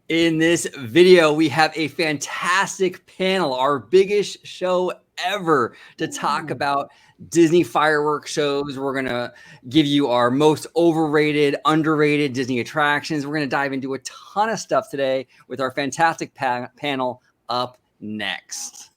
In this video, we have a fantastic panel, our biggest show ever, to talk about Disney fireworks shows. We're going to give you our most overrated, underrated Disney attractions. We're going to dive into a ton of stuff today with our fantastic panel up next.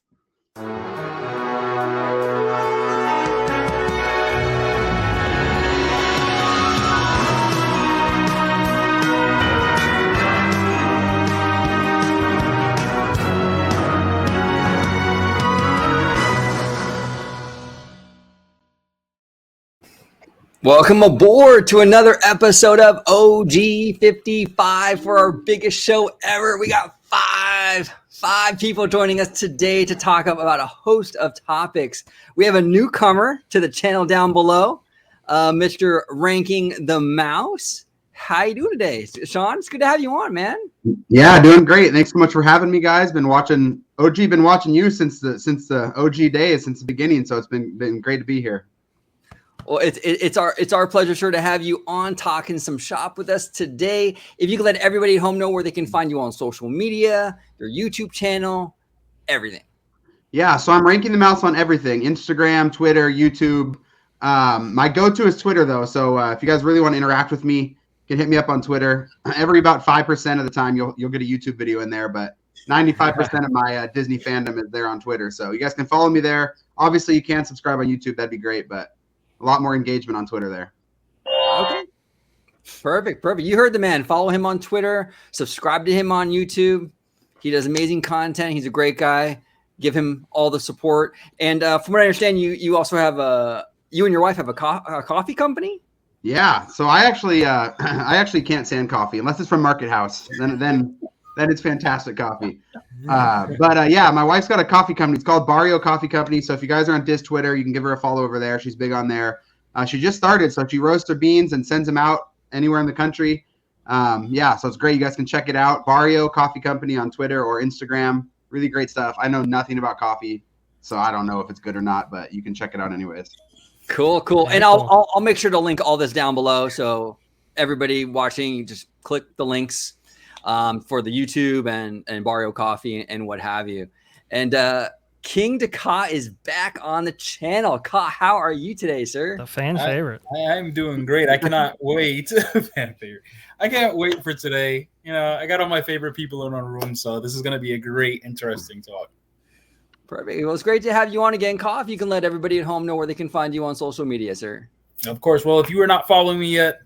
Welcome aboard to another episode of OG 55 for our biggest show ever. We got five people joining us today to talk about a host of topics. We have a newcomer to the channel down below, Mr. Ranking the Mouse. How you doing today, Sean? It's good to have you on, man. Yeah, doing great. Thanks so much for having me, guys. Been watching you since the OG days, since the beginning. So it's been great to be here. Well, it's our pleasure, sir, to have you on talking some shop with us today. If you could let everybody at home know where they can find you on social media, your YouTube channel, everything. Yeah, so I'm ranking the mouse on everything: Instagram, Twitter, YouTube. My go-to is Twitter, though. So if you guys really want to interact with me, you can hit me up on Twitter. Every about 5% of the time, you'll get a YouTube video in there, but 95% of my Disney fandom is there on Twitter. So you guys can follow me there. Obviously, you can subscribe on YouTube. That'd be great, but a lot more engagement on Twitter there. Okay. Perfect. You heard the man. Follow him on Twitter. Subscribe to him on YouTube. He does amazing content. He's a great guy. Give him all the support. And from what I understand, you also have you and your wife have a coffee company? Yeah. So I actually can't stand coffee unless it's from Market House. Then it's fantastic coffee. Yeah, my wife's got a coffee company. It's called Barrio Coffee Company. So if you guys are on Diz Twitter, you can give her a follow over there. She's big on there. She just started, so she roasts her beans and sends them out anywhere in the country. So it's great. You guys can check it out. Barrio Coffee Company on Twitter or Instagram. Really great stuff. I know nothing about coffee, so I don't know if it's good or not, but you can check it out anyways. Cool. And I'll make sure to link all this down below, so everybody watching, just click the links for the YouTube and Barrio Coffee and what have you. And Kingdakha is back on the channel. Ka, how are you today, sir? The fan favorite. I'm doing great. I cannot wait. Fan favorite. I can't wait for today. You know, I got all my favorite people in our room, so this is going to be a great, interesting talk. Perfect. Well, it's great to have you on again, Ka. If you can let everybody at home know where they can find you on social media, sir. Of course. Well, if you are not following me yet,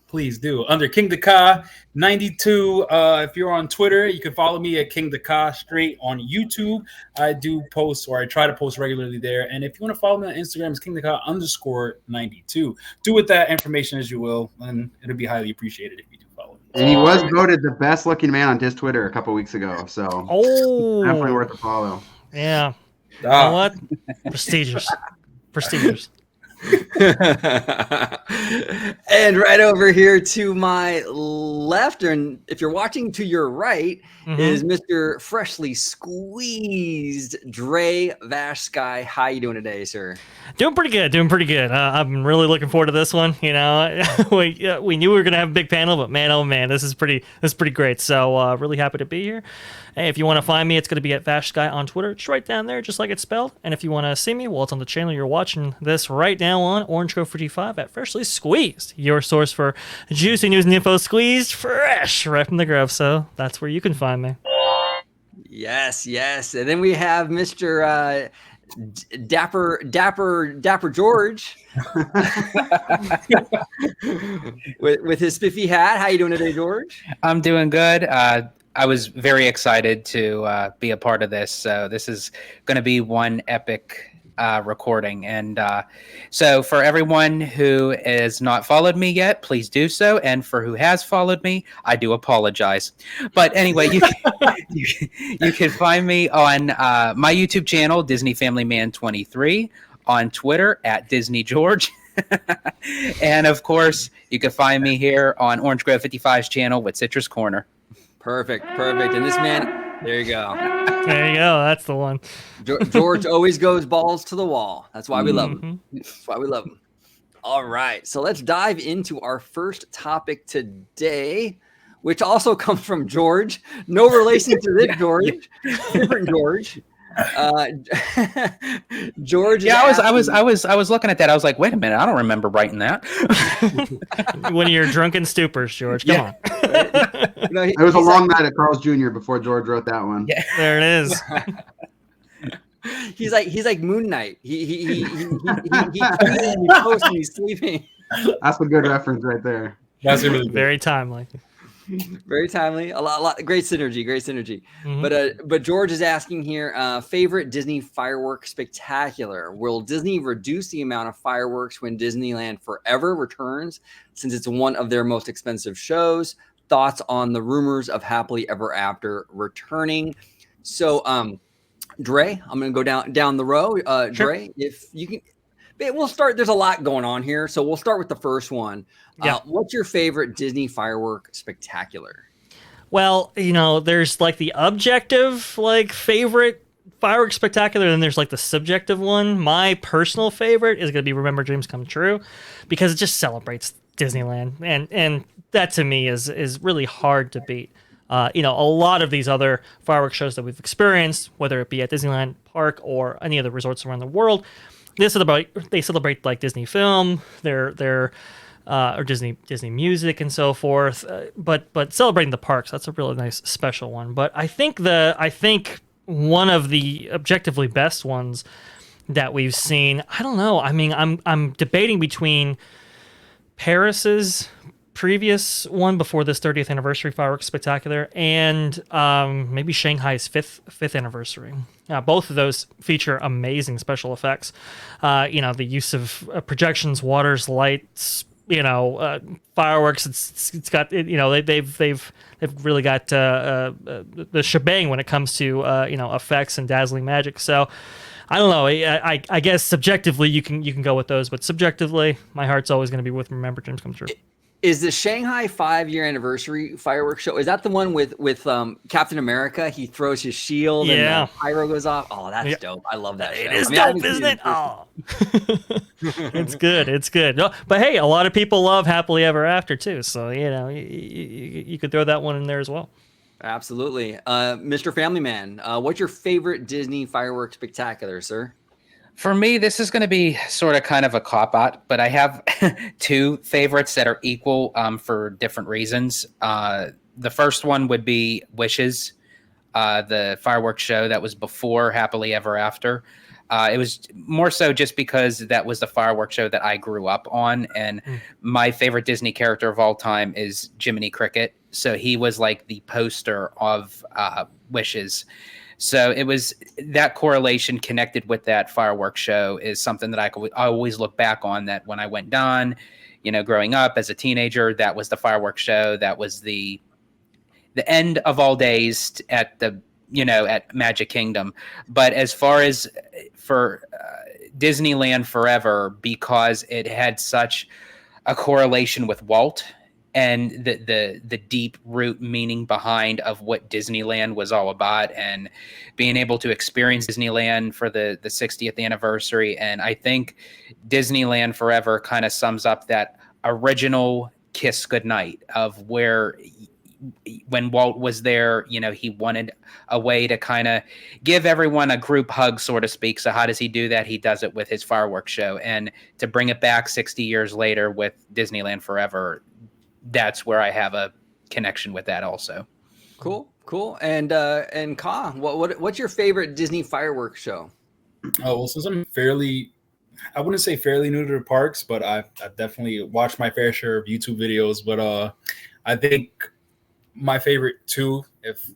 please do. Under Kingdakha 92. If you're on Twitter, you can follow me at Kingdakha straight. On YouTube, I do post, or I try to post regularly there. And if you want to follow me on Instagram, it's Kingdakha_92. Do with that information as you will, and it'll be highly appreciated if you do follow me. And he was voted the best looking man on Diz Twitter a couple weeks ago. So definitely worth a follow. Yeah. You know what? Prestigious. And right over here to my left, and if you're watching to your right, is Mr. Freshly Squeezed Dre Vashkai. How you doing today, sir? Doing pretty good. I'm really looking forward to this one. You know, we knew we were gonna have a big panel, but man, oh man, this is pretty great. So really happy to be here. Hey, if you want to find me, it's going to be at Vashkai on Twitter. It's right down there, just like it's spelled. And if you want to see me, well, it's on the channel you're watching this right now on Orange Grove 55 at Freshly Squeezed, your source for juicy news and info squeezed fresh right from the Grove. So that's where you can find me. Yes. And then we have Mr. Dapper George with his spiffy hat. How you doing today, George? I'm doing good. I was very excited to be a part of this. So this is going to be one epic recording. And so for everyone who has not followed me yet, please do so. And for who has followed me, I do apologize. But anyway, you can find me on my YouTube channel, Disney Family Man 23, on Twitter at Disney George. And of course, you can find me here on Orange Grove 55's channel with Citrus Corner. Perfect. And this man, there you go. That's the one. George always goes balls to the wall. That's why we love him. All right. So let's dive into our first topic today. which also comes from George. No relation to this George, different George. George. Yeah, I was looking at that. I was like, wait a minute, I don't remember writing that. One of your drunken stupors, George. Come on. It was a long night at Carl's Jr. before George wrote that one. Yeah. There it is. He's like Moon Knight. He posts and he's sleeping. That's a good reference right there. That's really Very timely. Very timely. A lot. Great synergy. Mm-hmm. But George is asking here, favorite Disney firework spectacular. Will Disney reduce the amount of fireworks when Disneyland Forever returns, since it's one of their most expensive shows? Thoughts on the rumors of Happily Ever After returning? So, Dre, I'm going to go down the row. Sure. Dre, if you can, we'll start. There's a lot going on here, so we'll start with the first one. Yeah. What's your favorite Disney firework spectacular? Well, there's like the objective, like favorite fireworks spectacular, and then there's like the subjective one. My personal favorite is going to be Remember Dreams Come True, because it just celebrates Disneyland, and that to me is really hard to beat. A lot of these other fireworks shows that we've experienced, whether it be at Disneyland Park or any of the resorts around the world, they celebrate like Disney film, their or Disney music and so forth. But celebrating the parks, that's a really nice special one. But I think one of the objectively best ones that we've seen, I don't know. I mean, I'm debating between Paris's previous one before this 30th anniversary fireworks spectacular and maybe Shanghai's fifth anniversary. Both of those feature amazing special effects. The use of projections, waters, lights, fireworks. It's got they've really got the shebang when it comes to effects and dazzling magic. So I don't know. I guess subjectively you can go with those, but subjectively my heart's always going to be with Remember Dreams Come True. Is the Shanghai 5-year anniversary fireworks show? Is that the one with Captain America? He throws his shield and the pyro goes off. Oh, that's dope! I love that. It is dope, isn't it? Oh, it's good. It's good. No, but hey, a lot of people love Happily Ever After too. So you could throw that one in there as well. Absolutely, Mr. Family Man. What's your favorite Disney fireworks spectacular, sir? For me, this is going to be sort of kind of a cop-out, but I have two favorites that are equal for different reasons. The first one would be Wishes, the fireworks show that was before Happily Ever After. It was more so just because that was the fireworks show that I grew up on, and my favorite Disney character of all time is Jiminy Cricket. So he was like the poster of Wishes. So it was that correlation connected with that fireworks show is something that I always look back on, that when I went down, growing up as a teenager, that was the fireworks show. That was the end of all days at at Magic Kingdom. But as far as for Disneyland Forever, because it had such a correlation with Walt and the deep root meaning behind of what Disneyland was all about, and being able to experience Disneyland for the 60th anniversary. And I think Disneyland Forever kind of sums up that original kiss goodnight of where when Walt was there, he wanted a way to kind of give everyone a group hug, so to speak. So how does he do that? He does it with his fireworks show. And to bring it back 60 years later with Disneyland Forever, that's where I have a connection with that also. Cool. And Ka, what's your favorite Disney fireworks show? Oh, well, since I'm I wouldn't say fairly new to the parks, but I've definitely watched my fair share of YouTube videos. But I think my favorite two, if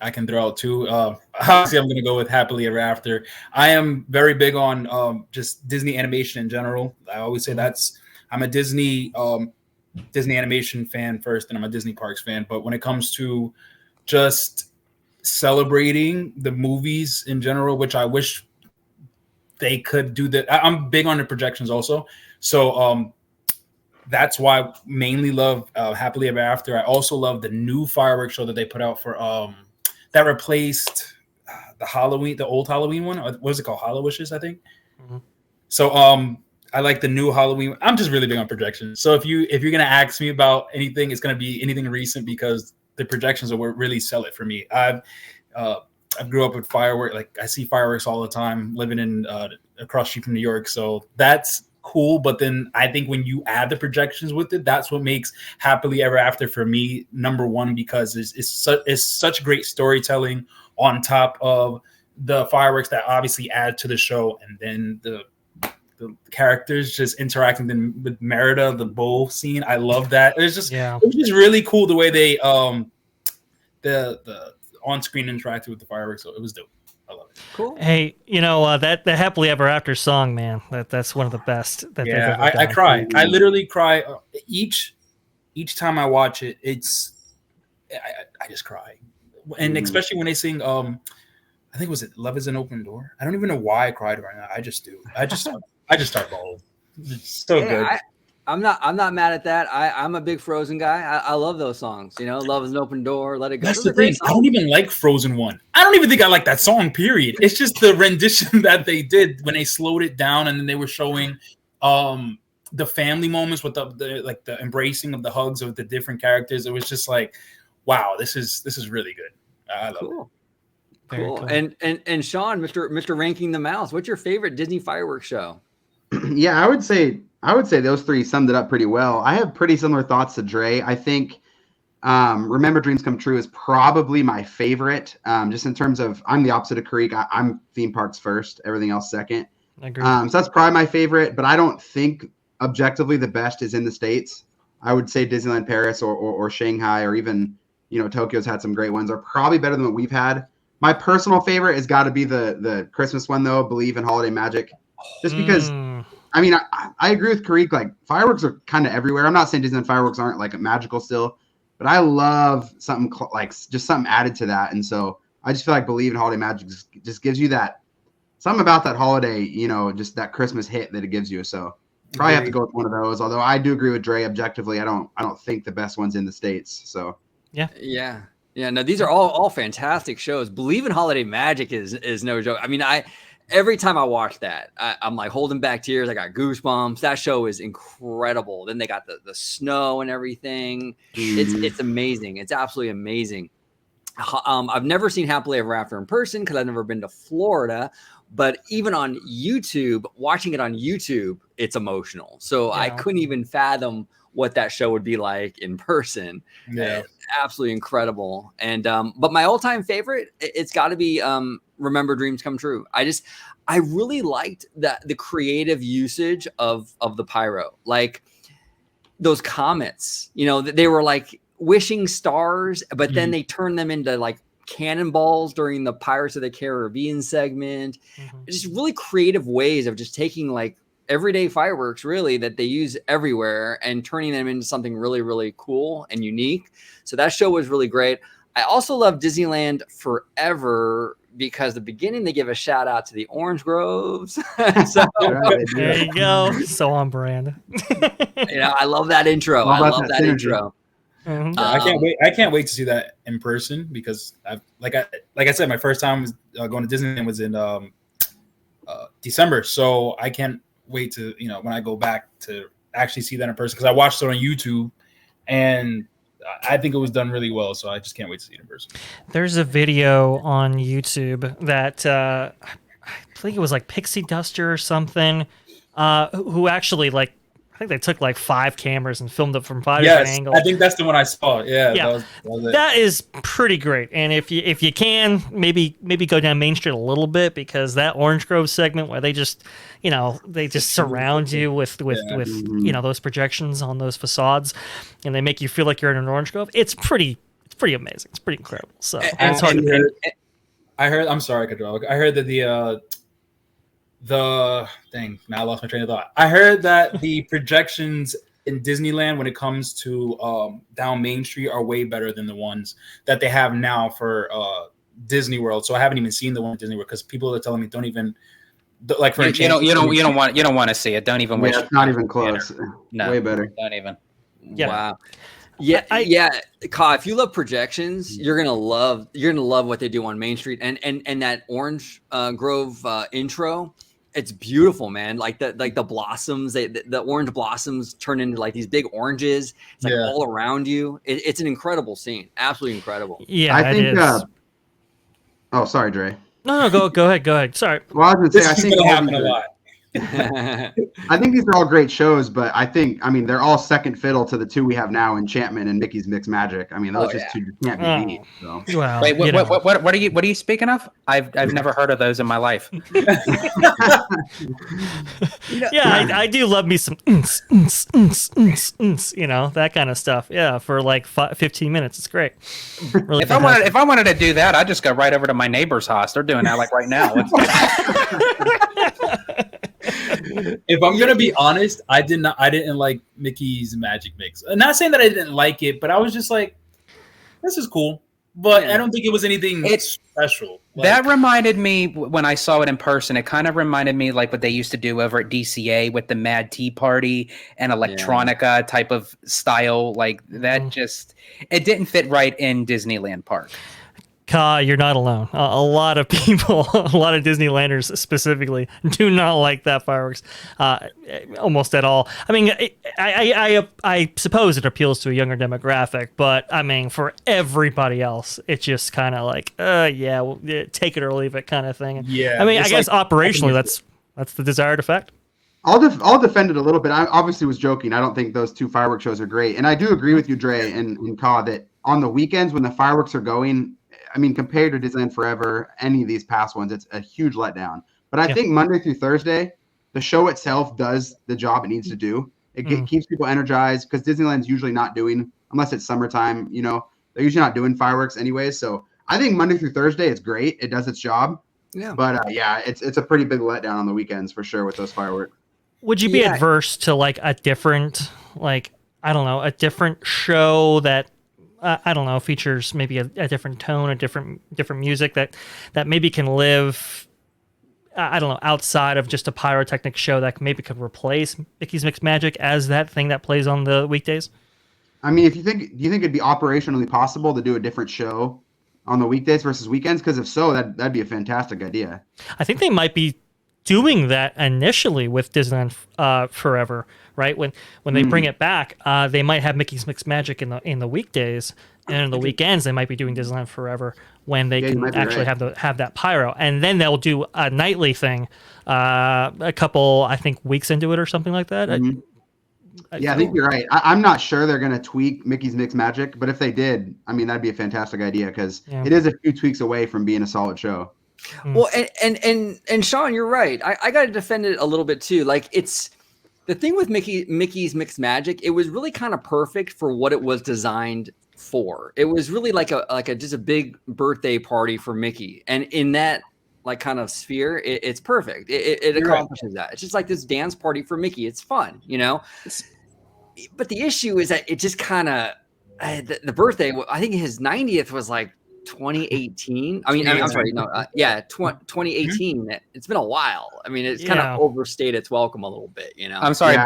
I can throw out two, obviously I'm going to go with Happily Ever After. I am very big on just Disney animation in general. I always say I'm a Disney animation fan first, and I'm a Disney parks fan. But when it comes to just celebrating the movies in general, which I wish they could do that. I'm big on the projections also. So that's why I mainly love Happily Ever After. I also love the new fireworks show that they put out for that replaced the old Halloween one. What was it called? Hollow Wishes, I think. Mm-hmm. So I like the new Halloween. I'm just really big on projections. So if you're gonna ask me about anything, it's gonna be anything recent because the projections are what really sell it for me. I grew up with fireworks. Like I see fireworks all the time, living in across the street from New York. So that's cool. But then I think when you add the projections with it, that's what makes Happily Ever After for me number one, because it's such great storytelling on top of the fireworks that obviously add to the show, and then the characters just interacting with Merida, the bow scene. I love that. It was just really cool the way they the on-screen interacted with the fireworks. So it was dope. I love it. Cool. Hey, that the Happily Ever After song, man, that's one of the best that they've ever done. I cry. I literally cry each time I watch it. I just cry, and especially when they sing. I think was it "Love Is an Open Door." I don't even know why I cried right now. I just do. I just start bawling. It's so good. I'm not mad at that. I'm a big Frozen guy. I love those songs. Love Is an Open Door, Let It Go. That's the thing. I don't even like Frozen 1. I don't even think I like that song, period. It's just the rendition that they did when they slowed it down and then they were showing the family moments with the embracing of the hugs of the different characters. It was just like, wow, this is really good. I love it. Cool. And Sean, Mr. Ranking the Mouse, what's your favorite Disney fireworks show? Yeah, I would say those three summed it up pretty well. I have pretty similar thoughts to Dre. I think Remember Dreams Come True is probably my favorite. Just in terms of, I'm the opposite of Kareek. I'm theme parks first, everything else second. I agree. So that's probably my favorite, but I don't think objectively the best is in the States. I would say Disneyland Paris or Shanghai, or even, Tokyo's had some great ones, are probably better than what we've had. My personal favorite has got to be the Christmas one, though, Believe in Holiday Magic. Just because, I mean, I agree with Kareek. Like, fireworks are kind of everywhere. I'm not saying Disneyland fireworks aren't like magical still, but I love something like just something added to that. And so I just feel like Believe in Holiday Magic just gives you that something about that holiday, just that Christmas hit that it gives you. So probably have to go with one of those. Although I do agree with Dre objectively. I don't think the best one's in the States. So yeah. No, these are all fantastic shows. Believe in Holiday Magic is no joke. I mean, every time I watch that, I'm like holding back tears. I got goosebumps. That show is incredible. Then they got the snow and everything. It's amazing. It's absolutely amazing. I've never seen Happily Ever After in person because I've never been to Florida. But even on YouTube, watching it on YouTube, it's emotional. So I couldn't even fathom what that show would be like in person. Yeah, absolutely incredible. And but my all-time favorite, it's got to be Remember Dreams Come True. I really liked the creative usage of the pyro, like those comets. They were like wishing stars, but then they turned them into like cannonballs during the Pirates of the Caribbean segment. Just really creative ways of just taking like everyday fireworks really that they use everywhere and turning them into something really, really cool and unique. So that show was really great. I also love Disneyland Forever because the beginning they give a shout out to the orange groves. So, there you go. So on brand. I love that intro. I love that intro. I can't wait to see that in person because like I said, my first time was going to Disneyland was in December. So I can't wait to when I go back to actually see that in person because I watched it on YouTube and I think it was done really well. So I just can't wait to see it in person. There's a video on YouTube that I think it was like Pixie Duster or something who actually I think they took like 5 cameras and filmed it from 5 different angles. I think that's the one I saw. Yeah. That was it. That is pretty great. And if you can, maybe go down Main Street a little bit because that Orange Grove segment where they just surround you with those projections on those facades and they make you feel like you're in an Orange Grove. It's pretty amazing. It's pretty incredible. So it's hard to I heard. I'm sorry, Kadrog. I heard that now I lost my train of thought. I heard that the projections in Disneyland when it comes to down Main Street are way better than the ones that they have now for Disney World. So I haven't even seen the one at Disney World because people are telling me don't even like for you don't want to see it. Don't even. It's not even close. No, way better. Don't even. Yeah. Wow. Yeah, Ka, if you love projections, you're gonna love what they do on Main Street and that Orange Grove intro. It's beautiful, man. Like the blossoms, the orange blossoms turn into like these big oranges. It's like all around you. It's an incredible scene. Absolutely incredible. Yeah, I think. it is. Oh, sorry, Dre. No, go ahead. Sorry. Well, I was This gonna say, I is think going to all happen these a are- lot. I think these are all great shows, but I mean, they're all second fiddle to the two we have now, Enchantment and Mickey's Mixed Magic. I mean, those two can't be beat. So. Well, Wait, what are you speaking of? I've never heard of those in my life. I do love me some you know, that kind of stuff. Yeah, for like 15 minutes, it's great. Really If I wanted to do that, I'd just go right over to my neighbor's house. They're doing that like right now. If I'm gonna be honest, I didn't like Mickey's Magic Mix. I'm not saying that I didn't like it, but I was just like, this is cool. But I don't think it was anything special. That reminded me when I saw it in person. It kind of reminded me like what they used to do over at DCA with the Mad Tea Party and electronica type of style. Like that it didn't fit right in Disneyland Park. Ka, you're not alone. A lot of people, a lot of Disneylanders specifically, do not like that fireworks almost at all. I mean, I suppose it appeals to a younger demographic, but I mean, for everybody else, it's just kind of like, take it or leave it kind of thing. Yeah. I mean, I guess operationally, that's the desired effect. I'll defend it a little bit. I obviously was joking. I don't think those two fireworks shows are great, and I do agree with you, Dre and Ka, that on the weekends when the fireworks are going, I mean, compared to Disneyland Forever, any of these past ones, it's a huge letdown. But I think Monday through Thursday, the show itself does the job it needs to do. It keeps people energized because Disneyland's usually not doing, unless it's summertime, you know, they're usually not doing fireworks anyways. So I think Monday through Thursday, it's great. It does its job. Yeah. But it's a pretty big letdown on the weekends for sure with those fireworks. Would you be adverse to like a different, like, I don't know, a different show that, I don't know, features maybe a different tone, a different music that maybe can live, I don't know, outside of just a pyrotechnic show that maybe could replace Mickey's Mixed Magic as that thing that plays on the weekdays? I mean, do you think it'd be operationally possible to do a different show on the weekdays versus weekends? Because if so, that'd be a fantastic idea. I think they might be doing that initially with Disneyland Forever, right? When they bring it back, they might have Mickey's Mixed Magic in the weekdays, and in the weekends they might be doing Disneyland Forever when they can actually have that pyro, and then they'll do a nightly thing, a couple, I think, weeks into it or something like that. I think you're right. I'm not sure they're going to tweak Mickey's Mixed Magic, but if they did, I mean, that'd be a fantastic idea because it is a few tweaks away from being a solid show. Well, and Sean, you're right. I got to defend it a little bit too. Like, it's the thing with Mickey's Mixed Magic. It was really kind of perfect for what it was designed for. It was really like just a big birthday party for Mickey, and in that like kind of sphere, it's perfect. It accomplishes that. It's just like this dance party for Mickey. It's fun, you know. But the issue is that it just kind of the birthday. I think his 90th was like 2018. I mean, I'm sorry, no, 2018. It's been a while. I mean, it's kind of overstayed its welcome a little bit, you know. I'm sorry,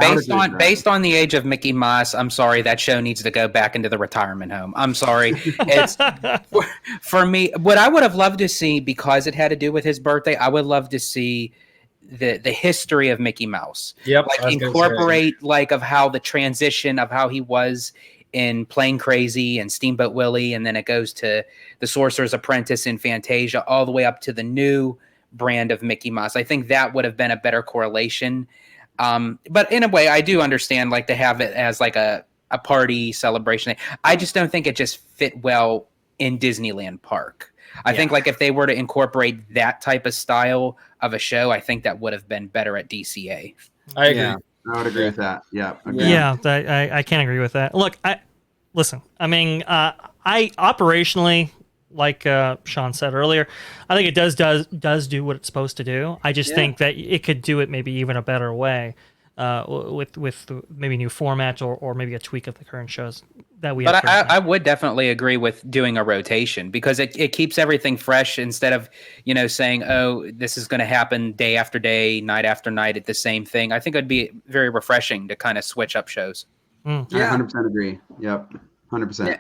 based on the age of Mickey Mouse, I'm sorry, that show needs to go back into the retirement home. I'm sorry. It's for me, what I would have loved to see, because it had to do with his birthday, I would love to see the history of Mickey Mouse. Yep. Like incorporate like of how the transition of how he was in Plane Crazy and Steamboat Willie, and then it goes to The Sorcerer's Apprentice and Fantasia, all the way up to the new brand of Mickey Mouse. I think that would have been a better correlation. But in a way, I do understand like to have it as like a party celebration. I just don't think it just fit well in Disneyland Park. I think like if they were to incorporate that type of style of a show, I think that would have been better at DCA. I agree. Yeah. I would agree with that. Yeah. I can't agree with that. Look, I mean, I operationally, like Sean said earlier, I think it does do what it's supposed to do. I just think that it could do it maybe even a better way, with maybe new formats or maybe a tweak of the current shows that we have. But I would definitely agree with doing a rotation because it keeps everything fresh instead of, you know, saying, oh, this is going to happen day after day, night after night at the same thing. I think it'd be very refreshing to kind of switch up shows. I 100% agree. Yep. 100%.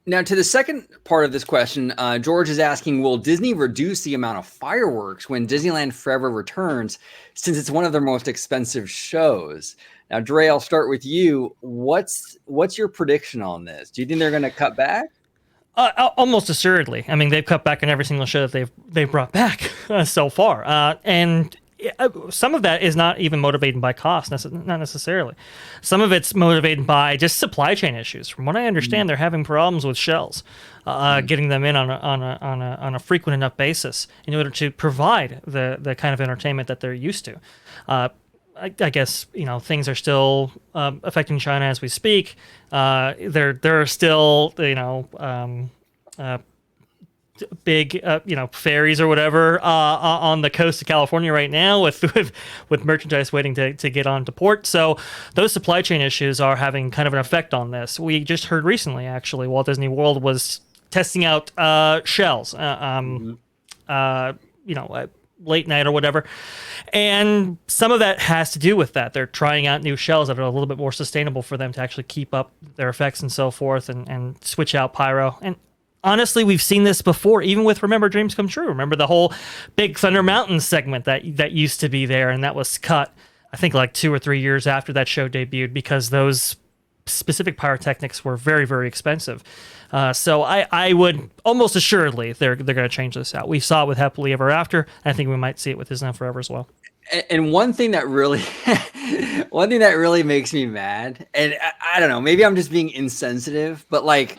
Now, to the second part of this question, George is asking, will Disney reduce the amount of fireworks when Disneyland Forever returns, since it's one of their most expensive shows? Now, Dre, I'll start with you. What's your prediction on this? Do you think they're going to cut back? Almost assuredly. I mean, they've cut back on every single show that they've brought back so far, and some of that is not even motivated by cost, not necessarily. Some of it's motivated by just supply chain issues. From what I understand, they're having problems with shells, getting them in on a frequent enough basis in order to provide the kind of entertainment that they're used to. I guess things are still affecting China as we speak. There are still big ferries or whatever on the coast of California right now with merchandise waiting to get onto port. So those supply chain issues are having kind of an effect on this. We just heard recently, actually, Walt Disney World was testing out shells. Late night or whatever, and some of that has to do with that. They're trying out new shells that are a little bit more sustainable for them to actually keep up their effects and so forth, and switch out pyro. And honestly, we've seen this before, even with Remember Dreams Come True. Remember the whole Big Thunder Mountain segment that used to be there, and that was cut, I think, like 2 or 3 years after that show debuted, because those specific pyrotechnics were very, very expensive. So I would almost assuredly they're going to change this out. We saw it with Happily Ever After. I think we might see it with Disneyland Forever as well. And one thing that really makes me mad, and I don't know, maybe I'm just being insensitive, but like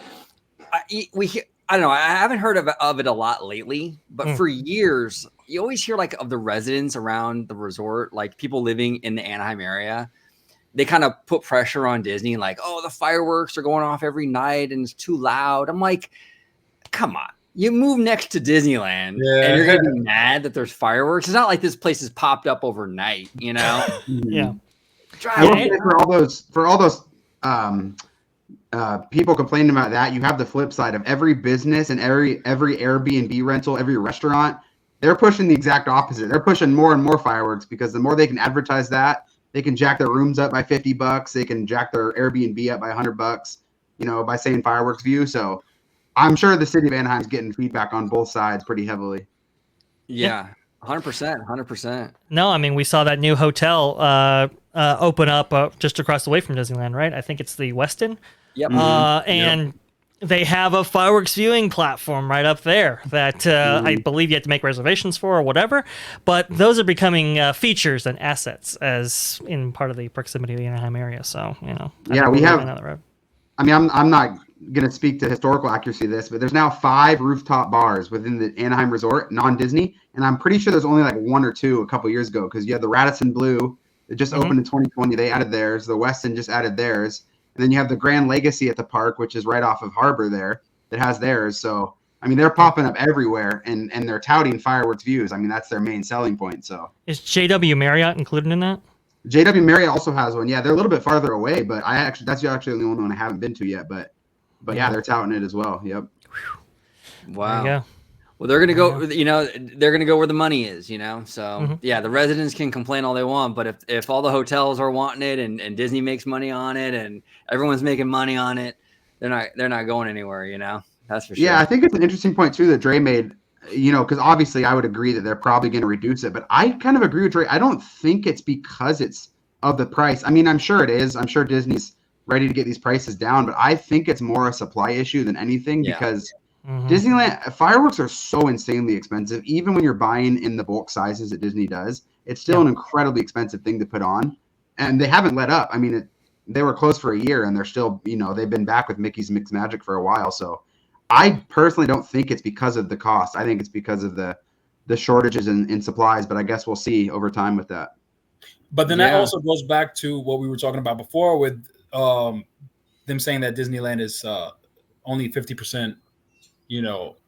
I don't know, I haven't heard of it a lot lately, but for years you always hear like of the residents around the resort, like people living in the Anaheim area. They kind of put pressure on Disney, like, oh, the fireworks are going off every night and it's too loud. I'm like, come on. You move next to Disneyland and you're going to be mad that there's fireworks. It's not like this place has popped up overnight, Yeah. For all those people complaining about that, you have the flip side of every business and every Airbnb rental, every restaurant. They're pushing the exact opposite. They're pushing more and more fireworks, because the more they can advertise that, they can jack their rooms up by $50. They can jack their Airbnb up by $100, by saying fireworks view. So I'm sure the city of Anaheim's getting feedback on both sides pretty heavily. Yeah, 100%. No, I mean, we saw that new hotel open up just across the way from Disneyland, right? I think it's the Westin. Yep. And they have a fireworks viewing platform right up there that I believe you have to make reservations for or whatever. But those are becoming features and assets as in part of the proximity of the Anaheim area. So, yeah, we have. I mean, I'm not going to speak to historical accuracy of this, but there's now 5 rooftop bars within the Anaheim Resort, non-Disney. And I'm pretty sure there's only like 1 or 2 a couple years ago, because you had the Radisson Blue that just opened in 2020. They added theirs. The Westin just added theirs. And then you have the Grand Legacy at the park, which is right off of Harbor there, that has theirs. So, I mean, they're popping up everywhere, and they're touting fireworks views. I mean, that's their main selling point. So, is JW Marriott included in that? JW Marriott also has one. Yeah, they're a little bit farther away, but that's actually the only one I haven't been to yet. But yeah, they're touting it as well. Yep. Wow. Yeah. Well, they're going to go, they're going to go where the money is, So, yeah, the residents can complain all they want, but if all the hotels are wanting it and Disney makes money on it and everyone's making money on it, they're not going anywhere, That's for sure. Yeah, I think it's an interesting point, too, that Dre made, because obviously I would agree that they're probably going to reduce it, but I kind of agree with Dre. I don't think it's because it's of the price. I mean, I'm sure it is. I'm sure Disney's ready to get these prices down, but I think it's more a supply issue than anything, because Disneyland fireworks are so insanely expensive. Even when you're buying in the bulk sizes that Disney does, it's still an incredibly expensive thing to put on, and they haven't let up. I mean, they were closed for a year, and they're still, they've been back with Mickey's Mixed Magic for a while. So I personally don't think it's because of the cost. I think it's because of the shortages in supplies, but I guess we'll see over time with that. But then that also goes back to what we were talking about before with them saying that Disneyland is only 50%,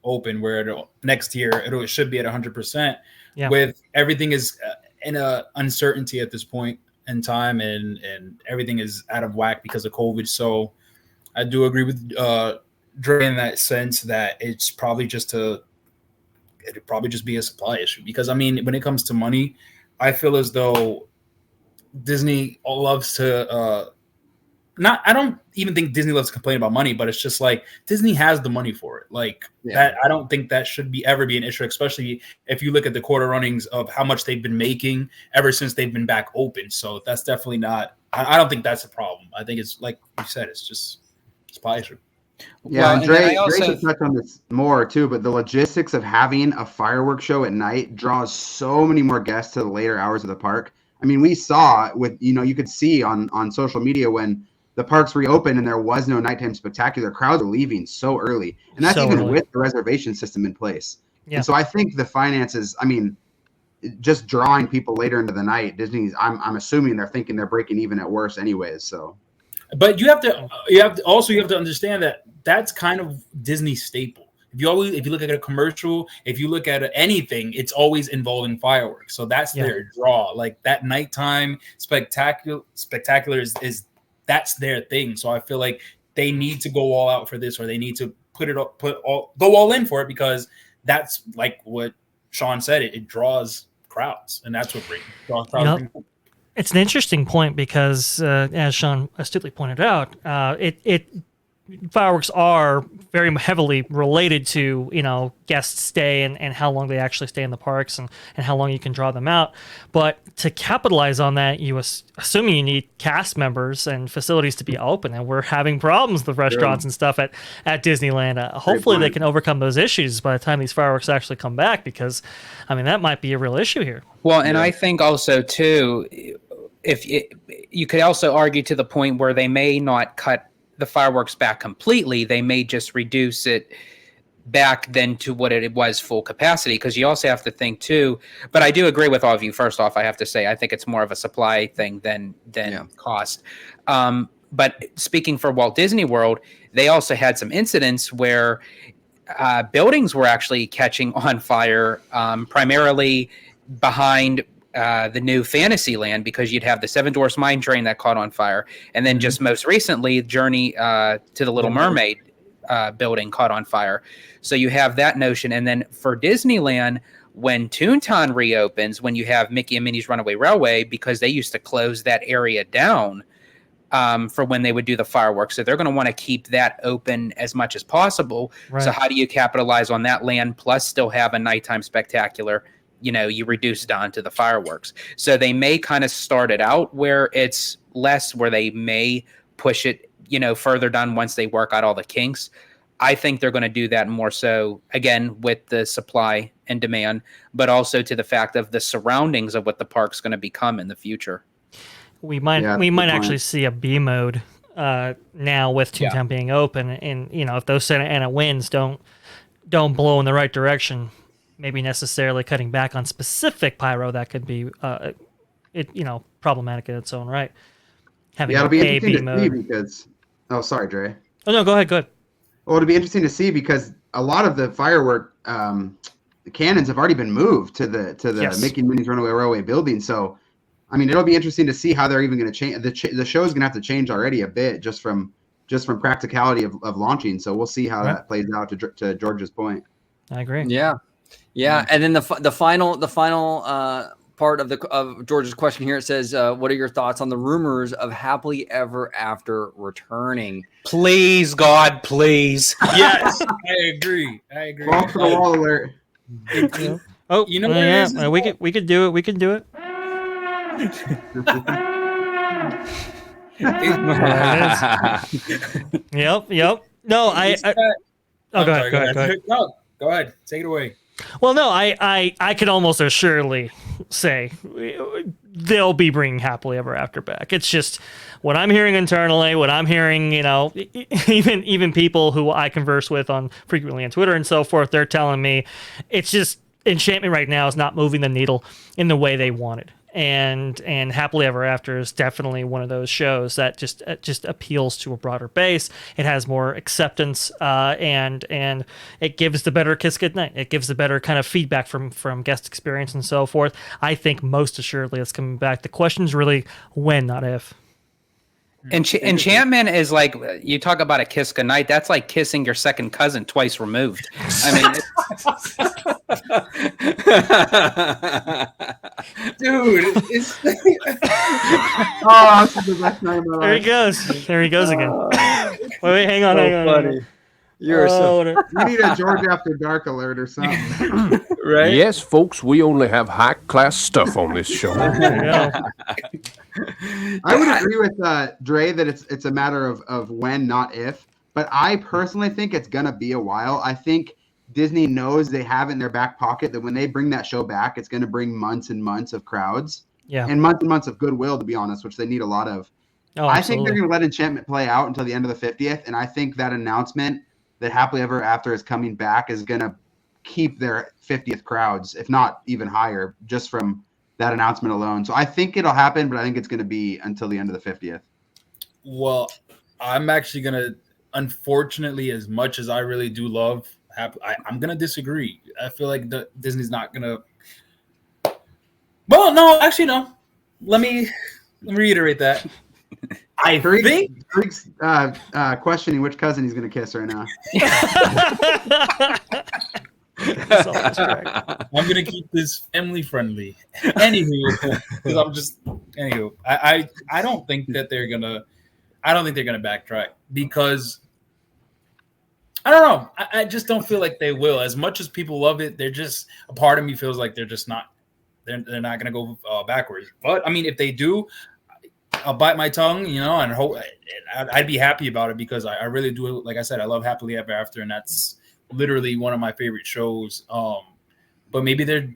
open, where next year it should be at 100%. Yeah. With everything is in a uncertainty at this point in time, and everything is out of whack because of COVID. So I do agree with Dre in that sense that it'd probably just be a supply issue, because I mean, when it comes to money, I feel as though Disney loves to I don't even think Disney loves to complain about money, but it's just like Disney has the money for it. Like that, I don't think that should ever be an issue, especially if you look at the quarter runnings of how much they've been making ever since they've been back open. So that's definitely not. I don't think that's a problem. I think it's like you said, it's just supply issue. Yeah, Well, and Dre also, should touch on this more too, but the logistics of having a fireworks show at night draws so many more guests to the later hours of the park. I mean, we saw with, you could see on social media when the parks reopened and there was no nighttime spectacular, crowds are leaving so early. And that's even with the reservation system in place. Yeah. And so I think the finances, I mean, just drawing people later into the night, Disney's, I'm assuming they're thinking they're breaking even at worst anyways. So. But you have to understand that that's kind of Disney's staple. If you look at a commercial, if you look at anything, it's always involving fireworks. So that's their draw. Like that nighttime spectacular is that's their thing. So I feel like they need to go all out for this, or they need to go all in for it, because that's like what Sean said. It draws crowds, and that's what draws crowds. It's an interesting point because, as Sean astutely pointed out, fireworks are very heavily related to, guest stay and how long they actually stay in the parks and how long you can draw them out. But to capitalize on that, assuming you need cast members and facilities to be open, and we're having problems with restaurants and stuff at Disneyland. Hopefully they can overcome those issues by the time these fireworks actually come back, because, I mean, that might be a real issue here. Well, and I think also, too, you could also argue to the point where they may not cut the fireworks back completely. They may just reduce it back then to what it was full capacity, because you also have to think too. But I do agree with all of you. First off, I have to say I think it's more of a supply thing than cost. But speaking for Walt Disney World, they also had some incidents where buildings were actually catching on fire, primarily behind the new Fantasyland, because you'd have the Seven Dwarfs Mine Train that caught on fire, and then just most recently, Journey to the Little Mermaid building caught on fire. So you have that notion, and then for Disneyland, when Toontown reopens, when you have Mickey and Minnie's Runaway Railway, because they used to close that area down for when they would do the fireworks, so they're going to want to keep that open as much as possible. Right. So how do you capitalize on that land plus still have a nighttime spectacular? You reduce down to the fireworks. So they may kind of start it out where it's less, where they may push it, further down once they work out all the kinks. I think they're going to do that more so, again, with the supply and demand, but also to the fact of the surroundings of what the park's going to become in the future. We might actually see a B mode now with Toontown being open, and if those Santa Ana winds don't blow in the right direction, maybe necessarily cutting back on specific pyro, that could be problematic in its own right. Having it'll be A, interesting B to mode. see because sorry, Dre. Oh no, go ahead. Well, it'll be interesting to see because a lot of the firework cannons have already been moved to the Mickey and Minnie's Runaway Railway building. So, I mean, it'll be interesting to see how they're even going to change. The show is going to have to change already a bit just from practicality of launching. So we'll see how that plays out. To George's point, I agree. Yeah, and then the final part of George's question here, it says, "What are your thoughts on the rumors of Happily Ever After returning?" Please, God, please. Yes, I agree. Fall for the wall alert. Oh, we could do it. We can do it. Yep. No, go ahead. No, go ahead. Take it away. Well, no, I could almost assuredly say they'll be bringing Happily Ever After back. It's just what I'm hearing internally, what I'm hearing, even people who I converse with frequently on Twitter and so forth, they're telling me it's just Enchantment right now is not moving the needle in the way they wanted. And Happily Ever After is definitely one of those shows that just appeals to a broader base. It has more acceptance, and it gives the better Kiss Goodnight. It gives the better kind of feedback from guest experience and so forth. I think most assuredly it's coming back. The question's really when, not if. Enchantment is like, you talk about a kiss goodnight, that's like kissing your second cousin twice removed. I mean, dude, it's Oh, this is the best night of my There he life. goes. There he goes again. Wait, hang on, hang on. Funny. You're so We need a George After Dark alert or something. right. Yes, folks, we only have high-class stuff on this show. There you go. I would agree with Dre that it's a matter of when, not if. But I personally think it's gonna be a while. I think Disney knows they have it in their back pocket that when they bring that show back, it's gonna bring months and months of crowds Yeah. and months of goodwill, to be honest, which they need a lot of. Oh, I think they're absolutely. gonna let Enchantment play out until the end of the 50th, and I think that announcement that Happily Ever After is coming back is gonna keep their 50th crowds, if not even higher, just from that announcement alone. So I think it'll happen, but I think it's going to be until the end of the 50th. Well, I'm actually gonna, unfortunately, as much as I really do love, I'm gonna disagree. I feel like Disney's not gonna. Well, no, actually, no. Let me reiterate that. I think Greek's questioning which cousin he's going to kiss right now. That's always correct. I'm gonna keep this family friendly. Anywho, because I don't think that they're gonna. I don't think they're gonna backtrack because I don't know. I just don't feel like they will. As much as people love it, they're just a part of me feels like they're just not. They're not gonna go backwards. But I mean, if they do, I'll bite my tongue, and hope I'd be happy about it because I really do. Like I said, I love Happily Ever After, and that's literally one of my favorite shows. But maybe they're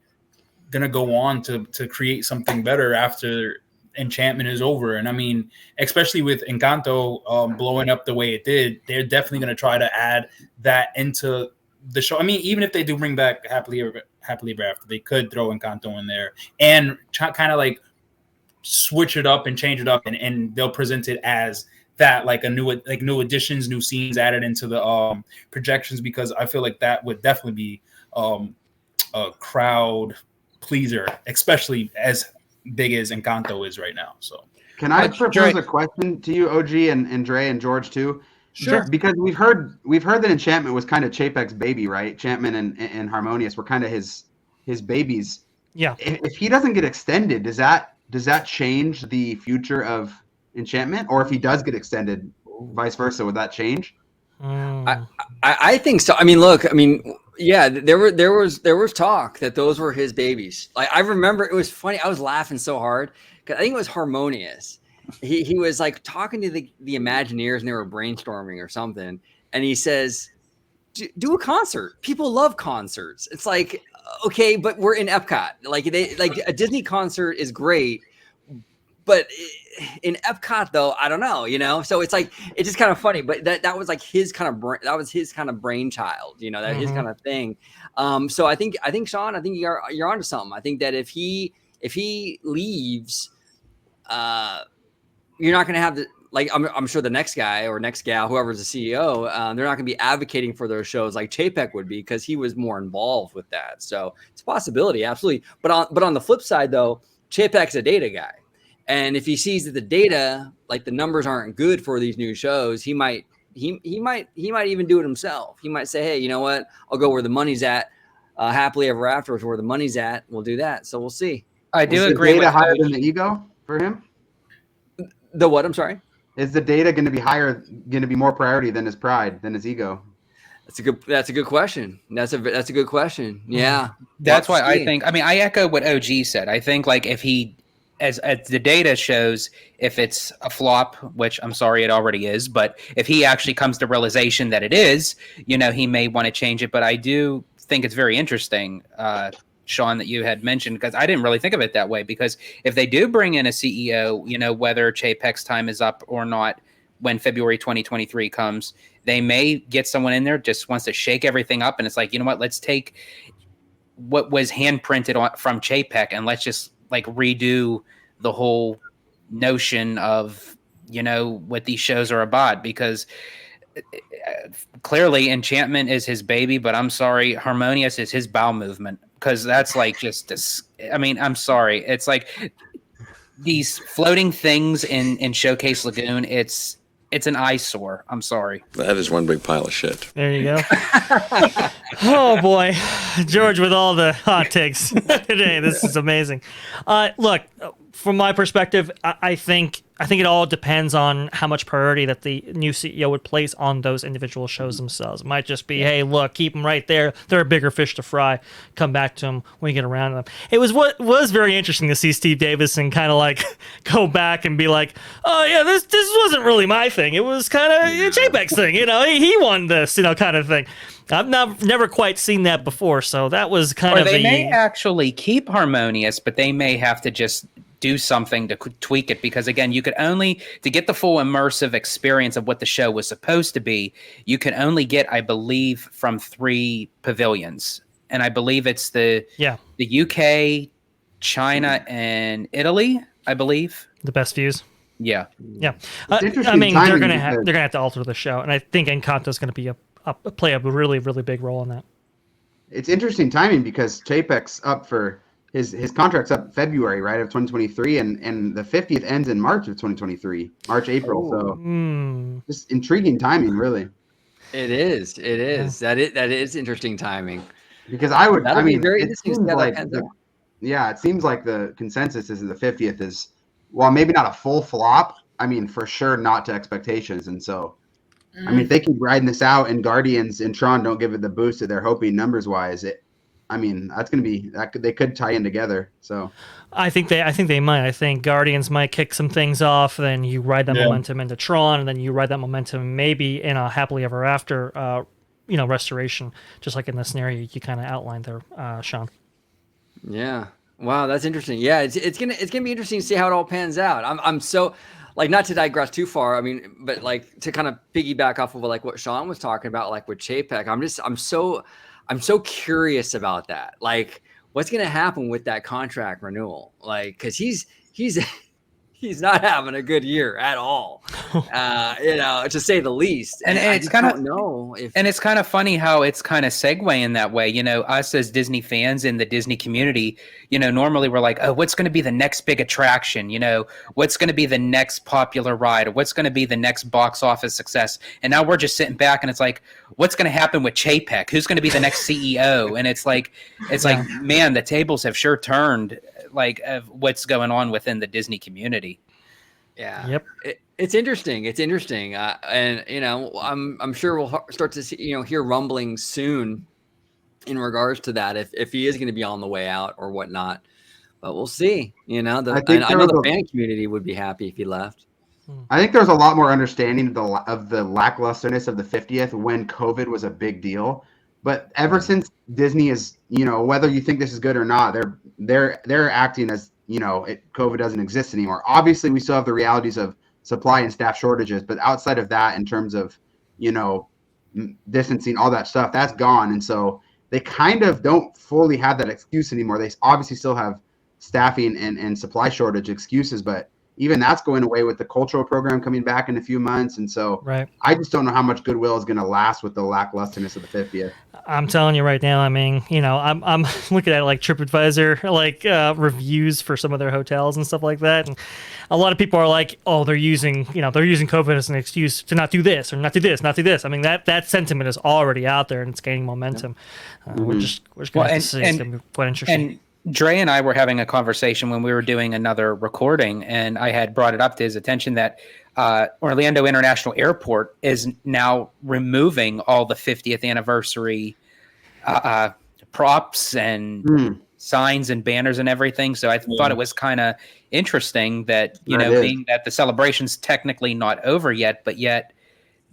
gonna go on to create something better after Enchantment is over. And I mean, especially with Encanto blowing up the way it did, they're definitely gonna try to add that into the show. I mean, even if they do bring back Happily Ever After, they could throw Encanto in there and kind of like switch it up and change it up, and they'll present it as that, like new additions, new scenes added into the projections, because I feel like that would definitely be a crowd pleaser, especially as big as Encanto is right now. So can I propose a question to you, OG, and Dre and George too? Sure. Because we've heard that Enchantment was kind of Chapek's baby, right? Enchantment and Harmonious were kind of his babies. Yeah. If he doesn't get extended, does that change the future of Enchantment? Or if he does get extended, vice versa, would that change? I think so. I mean, look, I mean, yeah, there was talk that those were his babies. Like, I remember it was funny. I was laughing so hard because I think it was Harmonious. He was like talking to the Imagineers and they were brainstorming or something. And he says, do a concert. People love concerts. It's like, okay, but we're in Epcot. Like a Disney concert is great, but in Epcot though, I don't know, So it's like, it's just kind of funny, but that was like his kind of brainchild, that his kind of thing. So I think Sean, I think you're onto something. I think that if he leaves, you're not going to have the, like, I'm sure the next guy or next gal, whoever's the CEO, they're not going to be advocating for those shows like Chapek would be, because he was more involved with that. So it's a possibility, absolutely. But on the flip side, though, Chapek's a data guy, and if he sees that the data, like the numbers aren't good for these new shows, he might even do it himself. He might say, hey, you know what? I'll go where the money's at. Happily Ever After is where the money's at. We'll do that. So we'll see. I do Is agree the data with higher than the ego for him? The what? I'm sorry. Is the data going to be more priority than his pride, than his ego? That's a good question. That's a good question. Yeah. That's why I think, I echo what OG said. I think like if he, as the data shows, if it's a flop, which I'm sorry it already is, but if he actually comes to realization that it is, he may want to change it. But I do think it's very interesting, Sean, that you had mentioned, because I didn't really think of it that way. Because if they do bring in a CEO, whether Chapek's time is up or not, when February 2023 comes, they may get someone in there just wants to shake everything up, and it's like, you know what, let's take what was handprinted from Chapek and let's just like redo the whole notion of what these shows are about, because clearly Enchantment is his baby, but I'm sorry, Harmonious is his bowel movement, because that's like just this. I'm sorry, it's like these floating things in Showcase Lagoon. It's an eyesore. I'm sorry. That is one big pile of shit. There you go. Oh boy, George with all the hot takes today. This is amazing. Look, from my perspective, I think it all depends on how much priority that the new CEO would place on those individual shows themselves. It might just be, hey, look, keep them right there. They're a bigger fish to fry. Come back to them when you get around to them. It was very interesting to see Steve Davison kind of like go back and be like, oh yeah, this wasn't really my thing. It was kind of JPEG's thing. He won this, kind of thing. I've never quite seen that before, so that was kind or of they may actually keep Harmonious, but they may have to just do something to tweak it, because again, you could only, to get the full immersive experience of what the show was supposed to be, you can only get, I believe, from 3 pavilions, and I believe it's the UK, China, and Italy, I believe. The best views. Yeah. I mean, they're gonna have to alter the show, and I think Encanto's going to be play a really, really big role in that. It's interesting timing because Chapek's up for his contract's up February, right, of 2023, and the 50th ends in March of 2023, April. So just intriguing timing, really. It is. Yeah. That is interesting timing. Because it seems like the consensus is that the 50th is, well, maybe not a full flop. I mean, for sure not to expectations, and so. I mean, if they keep riding this out and Guardians and Tron don't give it the boost that they're hoping numbers wise, that's going to be they could tie in together. So I think they might. I think Guardians might kick some things off. Then you ride that momentum into Tron, and then you ride that momentum maybe in a happily ever after, restoration, just like in the scenario you kind of outlined there, Sean. Yeah. Wow, that's interesting. Yeah, it's gonna be interesting to see how it all pans out. I'm so. Like, not to digress too far, I mean, but like to kind of piggyback off of like what Sean was talking about, like with Chapek, I'm so curious about that. Like, what's going to happen with that contract renewal? Like, because he's not having a good year at all, to say the least. And it's kind of funny how it's kind of segueing that way. Us as Disney fans in the Disney community, normally we're like, oh, what's going to be the next big attraction? What's going to be the next popular ride, or what's going to be the next box office success? And now we're just sitting back and it's like, what's going to happen with Chapek? Who's going to be the next CEO? And it's like, man, the tables have sure turned. Like of what's going on within the Disney community. Yeah. Yep. It's interesting. And I'm sure we'll start to see, hear rumblings soon in regards to that if he is going to be on the way out or whatnot. But we'll see. I know the fan community would be happy if he left. I think there's a lot more understanding of the lacklusterness of the 50th when COVID was a big deal. But ever since Disney is, whether you think this is good or not, they're acting as, COVID doesn't exist anymore. Obviously, we still have the realities of supply and staff shortages, but outside of that, in terms of, distancing, all that stuff, that's gone. And so they kind of don't fully have that excuse anymore. They obviously still have staffing and supply shortage excuses, but even that's going away with the cultural program coming back in a few months. And so I just don't know how much goodwill is going to last with the lacklusterness of the 50th. I'm telling you right now, I mean, I'm looking at like TripAdvisor, reviews for some of their hotels and stuff like that. And a lot of people are like, oh, they're using COVID as an excuse to not do this or not do this, not do this. I mean, that sentiment is already out there and it's gaining momentum. We're just going to have to see. It's going to be quite interesting. Dre and I were having a conversation when we were doing another recording, and I had brought it up to his attention that Orlando International Airport is now removing all the 50th anniversary props and signs and banners and everything. So I thought it was kind of interesting that, being that the celebration's technically not over yet, but yet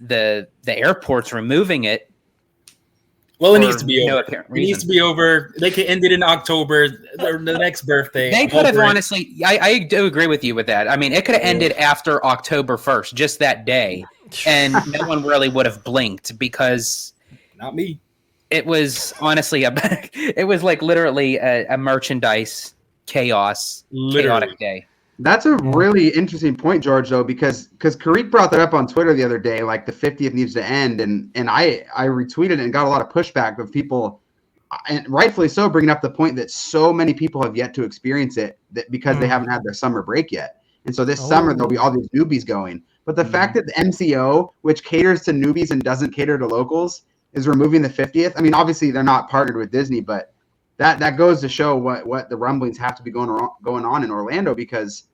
the airport's removing it. Well, it needs to be over. It needs to be over. They could end it in October or the next birthday. They could have honestly. I do agree with you with that. I mean, it could have ended after October 1st, just that day, and no one really would have blinked because not me. It was honestly it was like literally a merchandise chaotic day. That's a really interesting point, George, though, because Karik brought that up on Twitter the other day, like the 50th needs to end, and I retweeted it and got a lot of pushback of people, and rightfully so, bringing up the point that so many people have yet to experience it because they haven't had their summer break yet. And so this summer there'll be all these newbies going. But the fact that the MCO, which caters to newbies and doesn't cater to locals, is removing the 50th. I mean, obviously they're not partnered with Disney, but that goes to show what the rumblings have to be going on in Orlando, because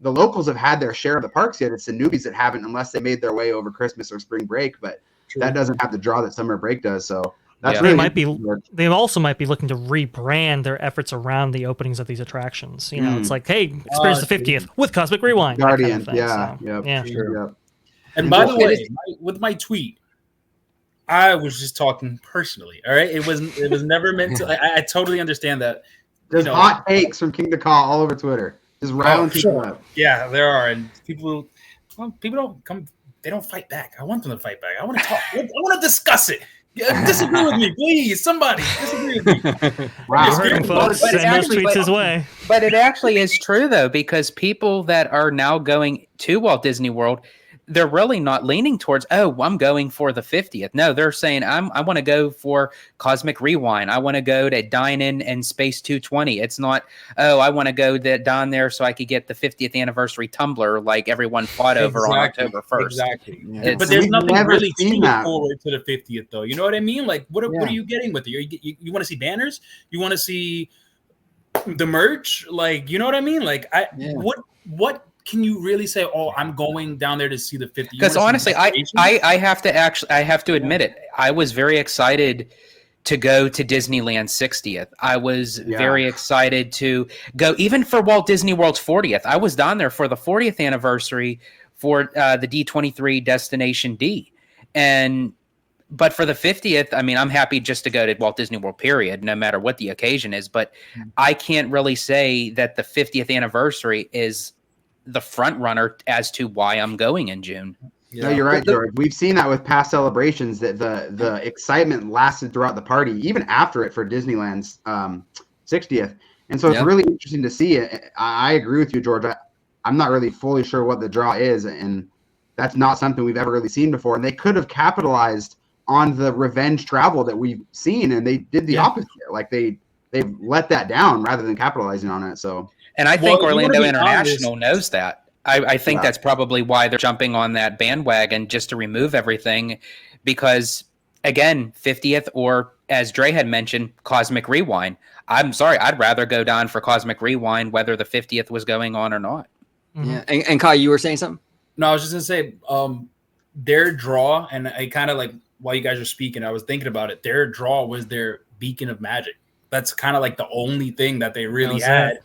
the locals have had their share of the parks yet. It's the newbies that haven't, unless they made their way over Christmas or spring break. But that doesn't have the draw that summer break does. So that's really they also might be looking to rebrand their efforts around the openings of these attractions. You know, it's like, hey, experience the 50th with Cosmic Rewind. Guardian, kind of thing. yeah. And by the way, with my tweet, I was just talking personally. All right, it was never meant to. I totally understand that. There's hot takes from Kingdakha all over Twitter. Just round people up. Yeah, there are, and people don't come. They don't fight back. I want them to fight back. I want to talk. I want to discuss it. Disagree with me, please. Somebody disagree with me. Wow, you heard him, folks. Send those tweets his way. But it actually is true, though, because people that are now going to Walt Disney World, they're really not leaning towards, oh, I'm going for the 50th. No, they're saying, I want to go for Cosmic Rewind. I want to go to Dine In and Space 220. It's not, oh, I want to go down there so I could get the 50th anniversary tumbler like everyone fought over on October 1st. Exactly. Yeah. But there's nothing really to look forward to the 50th, though. You know what I mean? Like, what are you getting with it? You want to see banners? You want to see the merch? Like, you know what I mean? Like, what can you really say, oh, I'm going down there to see the 50th? Because honestly, I have to admit it. I was very excited to go to Disneyland's 60th. I was very excited to go even for Walt Disney World's 40th. I was down there for the 40th anniversary for the D23 Destination D. But for the 50th, I mean, I'm happy just to go to Walt Disney World, period, no matter what the occasion is. But I can't really say that the 50th anniversary is the front runner as to why I'm going in June. No, you're right, George. We've seen that with past celebrations, that the excitement lasted throughout the party, even after it for Disneyland's 60th. And so it's really interesting to see it. I agree with you, George. I'm not really fully sure what the draw is, and that's not something we've ever really seen before. And they could have capitalized on the revenge travel that we've seen, and they did the opposite. Like they've let that down rather than capitalizing on it. So. And I think Orlando International knows that. I think that's probably why they're jumping on that bandwagon, just to remove everything. Because, again, 50th, or as Dre had mentioned, Cosmic Rewind. I'm sorry, I'd rather go down for Cosmic Rewind whether the 50th was going on or not. Mm-hmm. Yeah. And Kai, you were saying something? No, I was just going to say their draw, and I kind of like, while you guys are speaking, I was thinking about it. Their draw was their beacon of magic. That's kind of like the only thing that they really had.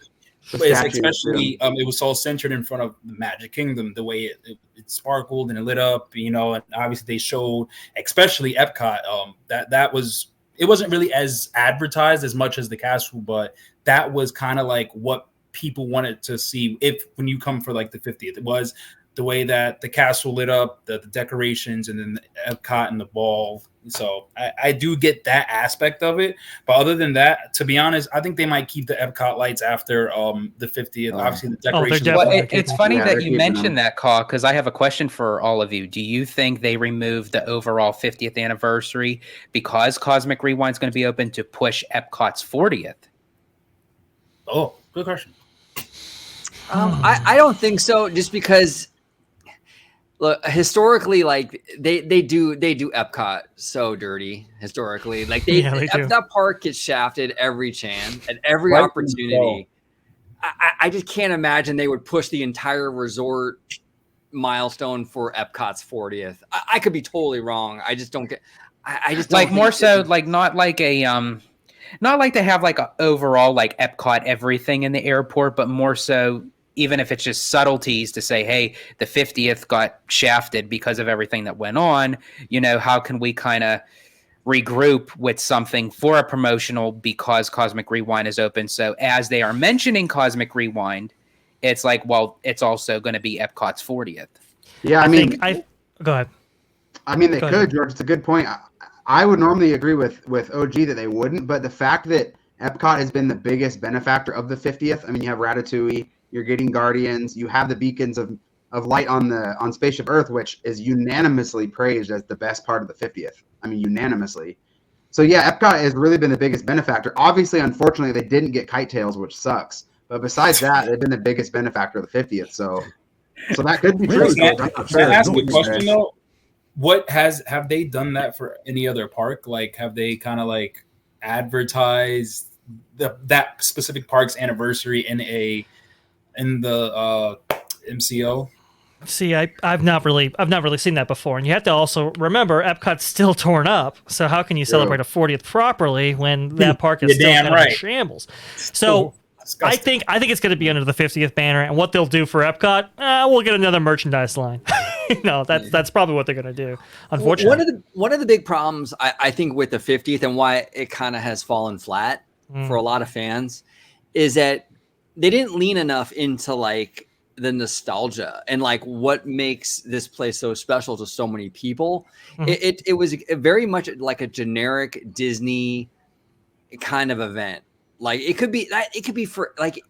Especially it was all centered in front of the Magic Kingdom, the way it sparkled and it lit up, and obviously they showed, especially Epcot, that was, it wasn't really as advertised as much as the castle, but that was kind of like what people wanted to see when you come for like the 50th. It was the way that the castle lit up, the decorations, and then the Epcot and the ball. So I do get that aspect of it. But other than that, to be honest, I think they might keep the Epcot lights after the 50th. Obviously, the decorations. It's funny that you mentioned that, Caw, because I have a question for all of you. Do you think they removed the overall 50th anniversary because Cosmic Rewind is going to be open to push Epcot's 40th? Oh, good question. I don't think so, just because look, historically, like they do Epcot so dirty historically. Like that park gets shafted every chance at every opportunity. I just can't imagine they would push the entire resort milestone for Epcot's 40th. I could be totally wrong. I just don't get. I just don't like more so like not like a not like to have like a overall like Epcot everything in the airport, but more so. Even if it's just subtleties to say, hey, the 50th got shafted because of everything that went on, how can we kind of regroup with something for a promotional because Cosmic Rewind is open? So as they are mentioning Cosmic Rewind, it's like, well, it's also going to be Epcot's 40th. Yeah, go ahead. I mean, they could, George. It's a good point. I would normally agree with OG that they wouldn't, but the fact that Epcot has been the biggest benefactor of the 50th, I mean, you have Ratatouille, you're getting Guardians. You have the beacons of light on Spaceship Earth, which is unanimously praised as the best part of the 50th. I mean, unanimously. So yeah, Epcot has really been the biggest benefactor. Obviously, unfortunately, they didn't get Kite Tails, which sucks. But besides that, they've been the biggest benefactor of the 50th. So that could be true. Can I ask a question though? Have they done that for any other park? Like, have they kind of like advertised that specific park's anniversary in the MCO. See, I've not really seen that before, and you have to also remember Epcot's still torn up. So how can you celebrate a 40th properly when that park is still kind of in shambles? So I think it's going to be under the 50th banner, and what they'll do for Epcot, we'll get another merchandise line. That's probably what they're going to do. Unfortunately, one of the big problems I think with the 50th and why it kind of has fallen flat for a lot of fans is that they didn't lean enough into like the nostalgia and like what makes this place so special to so many people. It was very much like a generic Disney kind of event. Like it could be for like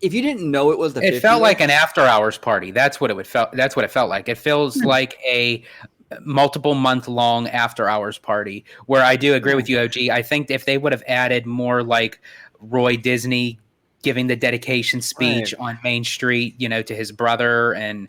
if you didn't know it was the 50th, it felt like an after hours party. That's what it felt like. It feels like a multiple month long after hours party, where I do agree with you, OG. I think if they would have added more like Roy Disney giving the dedication speech on Main Street, to his brother and,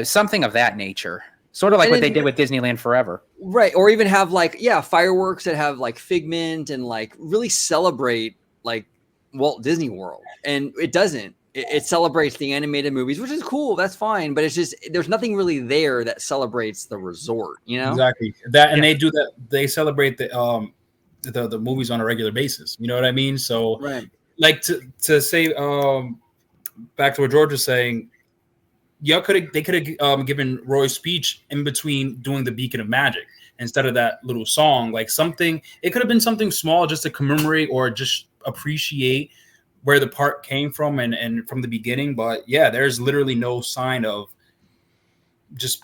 something of that nature. Sort of like what they did with Disneyland Forever. Right. Or even have like, fireworks that have like Figment and like really celebrate like Walt Disney World. And it doesn't. It celebrates the animated movies, which is cool. That's fine. But it's just, there's nothing really there that celebrates the resort, Exactly. That, and they do that. They celebrate the movies on a regular basis. You know what I mean? So, like to say, back to what George was saying, they could have given Roy's speech in between doing the Beacon of Magic instead of that little song. Like something, it could have been something small just to commemorate or just appreciate where the park came from and from the beginning. But yeah, there's literally no sign of just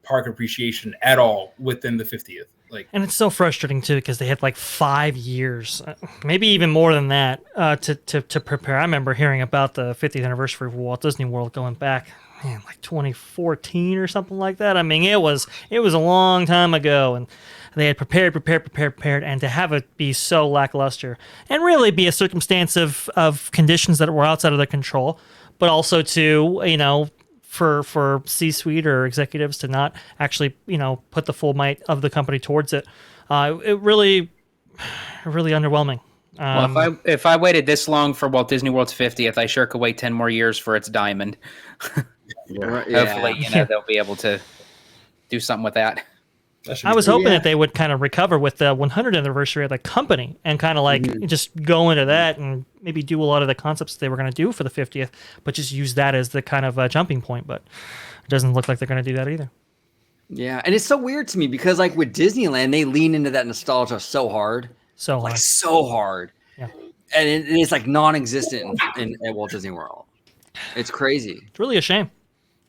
park appreciation at all within the 50th. And it's so frustrating too because they had like 5 years, maybe even more than that, to prepare. I remember hearing about the 50th anniversary of Walt Disney World going back, like 2014 or something like that. I mean, it was a long time ago, and they had prepared, and to have it be so lackluster and really be a circumstance of conditions that were outside of their control, but also to for C-suite or executives to not actually, put the full might of the company towards it. It really underwhelming. Well, if I waited this long for Walt Disney World's 50th, I sure could wait 10 more years for its diamond. Hopefully, they'll be able to do something with that. I was hoping that they would kind of recover with the 100th anniversary of the company and kind of like just go into that and maybe do a lot of the concepts they were going to do for the 50th, but just use that as the kind of jumping point. But it doesn't look like they're going to do that either. Yeah, and it's so weird to me because like with Disneyland, they lean into that nostalgia so hard. So hard. Yeah. And it's like non-existent at Walt Disney World. It's crazy. It's really a shame.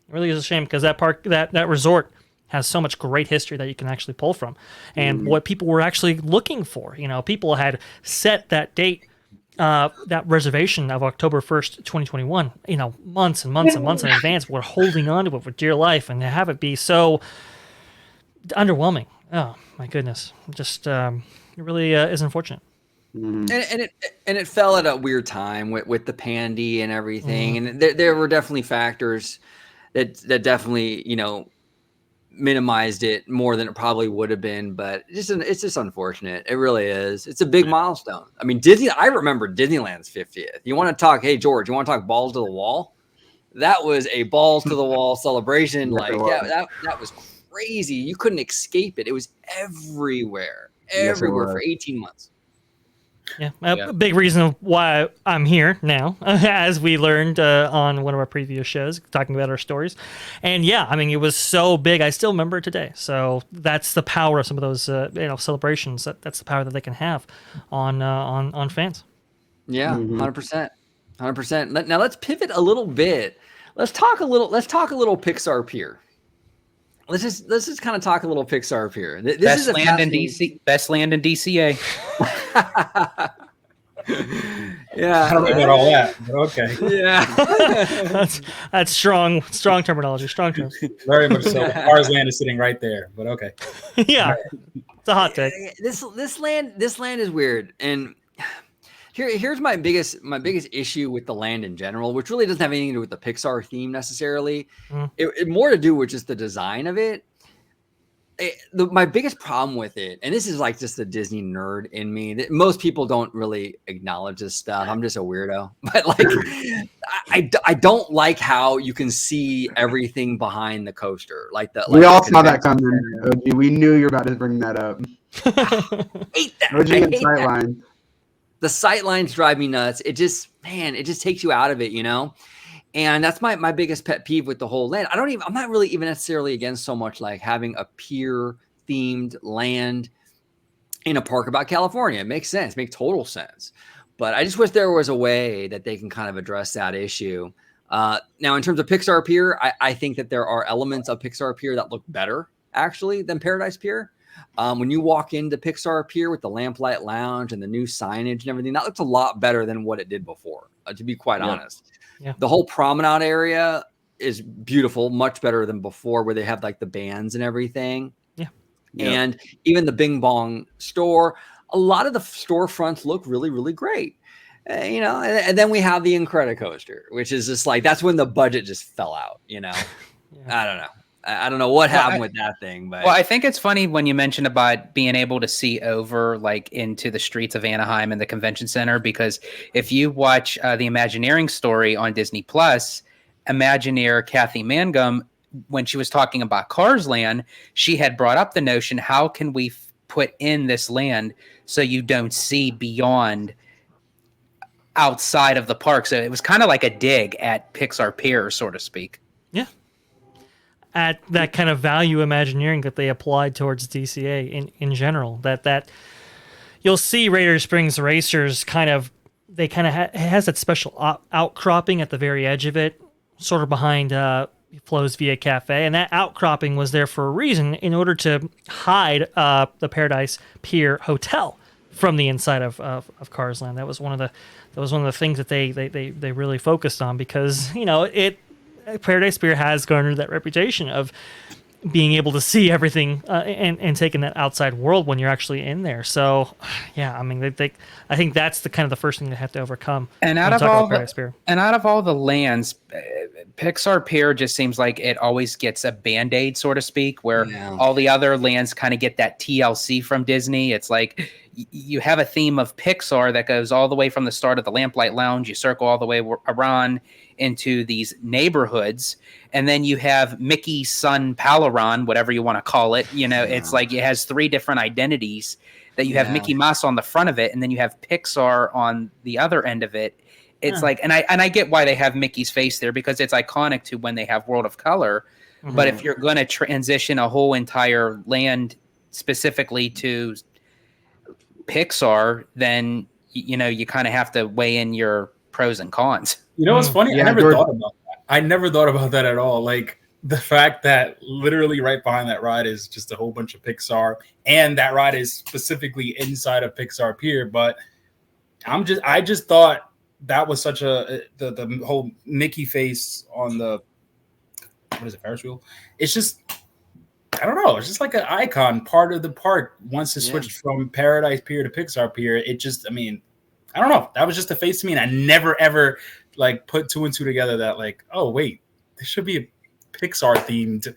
It really is a shame because that park, that resort has so much great history that you can actually pull from. And what people were actually looking for, people had set that date, that reservation of October 1st, 2021, months and months and months in advance. We're holding on to it for dear life, and to have it be so underwhelming. Oh my goodness. Just, it really is unfortunate. And it fell at a weird time with the pandy and everything. And there were definitely factors that definitely, minimized it more than it probably would have been, but it's just unfortunate. It really is. It's a big milestone. I mean, I remember Disneyland's 50th. You want to talk, hey George, you want to talk balls to the wall? That was a balls to the wall celebration. That was crazy. You couldn't escape it. It was everywhere for 18 months. Yeah, a big reason why I'm here now, as we learned on one of our previous shows, talking about our stories. And yeah, I mean, it was so big. I still remember it today. So that's the power of some of those celebrations. That's the power that they can have on fans. Yeah, 100%. Now let's pivot a little bit. Let's talk a little Pixar Pier. Let's just kind of talk a little Pixar Pier. Best land in DCA. Yeah, I don't know about all that, but okay. Yeah, that's strong terminology. Strong terms. Very much so. Cars Land is sitting right there, but okay. Yeah, it's a hot take. This land is weird, and here's my biggest issue with the land in general, which really doesn't have anything to do with the Pixar theme necessarily. It more to do with just the design of it. my biggest problem with it, and this is like just the Disney nerd in me, that most people don't really acknowledge this stuff. I'm just a weirdo, but like, I don't like how you can see everything behind the coaster. Like we all the saw that coming. OG. We knew you were about to bring that up. I hate that. OG I and hate that. Sightline. The sight lines drive me nuts. It just takes you out of it, you know? And that's my biggest pet peeve with the whole land. I'm not really even necessarily against so much like having a pier themed land in a park about California. It makes sense, makes total sense. But I just wish there was a way that they can kind of address that issue. Now, in terms of Pixar Pier, I think that there are elements of Pixar Pier that look better actually than Paradise Pier. When you walk into Pixar Pier with the Lamplight Lounge and the new signage and everything, that looks a lot better than what it did before, to be quite honest. Yeah. The whole promenade area is beautiful, much better than before, where they have like the bands and everything. Yeah. And even the Bing Bong store, a lot of the storefronts look really, really great. And then we have the Incredicoaster, which is just like, that's when the budget just fell out, you know? I don't know. I don't know what happened with that thing, but I think it's funny when you mentioned about being able to see over like into the streets of Anaheim and the convention center, because if you watch the Imagineering story on Disney Plus, Imagineer Kathy Mangum, when she was talking about Cars Land, she had brought up the notion, how can we put in this land so you don't see beyond outside of the park? So it was kind of like a dig at Pixar Pier, so to speak. Yeah. At that kind of value Imagineering that they applied towards DCA in general, that you'll see Radiator Springs Racers it has that special outcropping at the very edge of it, sort of behind Flo's Via Cafe, and that outcropping was there for a reason, in order to hide the Paradise Pier Hotel from the inside of Cars Land. That was one of the things that they really focused on, because Paradise Pier has garnered that reputation of being able to see everything and taking that outside world when you're actually in there. So, yeah, I mean, I think that's the kind of the first thing they have to overcome. And out of all the lands, Pixar Pier just seems like it always gets a Band-Aid, so to speak, where all the other lands kind of get that TLC from Disney. It's like you have a theme of Pixar that goes all the way from the start of the Lamplight Lounge, you circle all the way around into these neighborhoods, and then you have Mickey Sun Palaron, whatever you want to call it. It's like it has three different identities, that you have Mickey Mouse on the front of it, and then you have Pixar on the other end of it. It's like, and I get why they have Mickey's face there, because it's iconic to when they have World of Color. Mm-hmm. But if you're going to transition a whole entire land specifically to Pixar, then you kind of have to weigh in your pros and cons. You know what's funny? I never thought about that. I never thought about that at all. Like the fact that literally right behind that ride is just a whole bunch of Pixar, and that ride is specifically inside of Pixar Pier. But I just thought that was such the whole Mickey face on the, what is it, Ferris wheel? It's just, I don't know. It's just like an icon, part of the park. Once it switched from Paradise Pier to Pixar Pier, it just, I mean, I don't know. That was just a face to me, and I never ever like put two and two together that like, oh wait, there should be a Pixar themed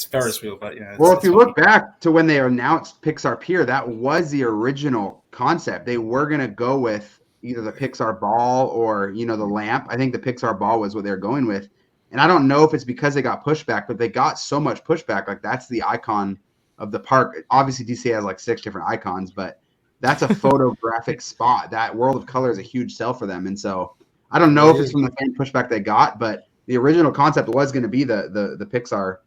Ferris wheel. But if you look back to when they announced Pixar Pier, that was the original concept. They were gonna go with either the Pixar ball or the lamp. I think the Pixar ball was what they were going with. And I don't know if it's because they got pushback, but they got so much pushback. Like that's the icon of the park. Obviously, DC has like 6 different icons, but that's a photographic spot. That World of Color is a huge sell for them. And so I don't know if it's from the same pushback they got, but the original concept was going to be the Pixar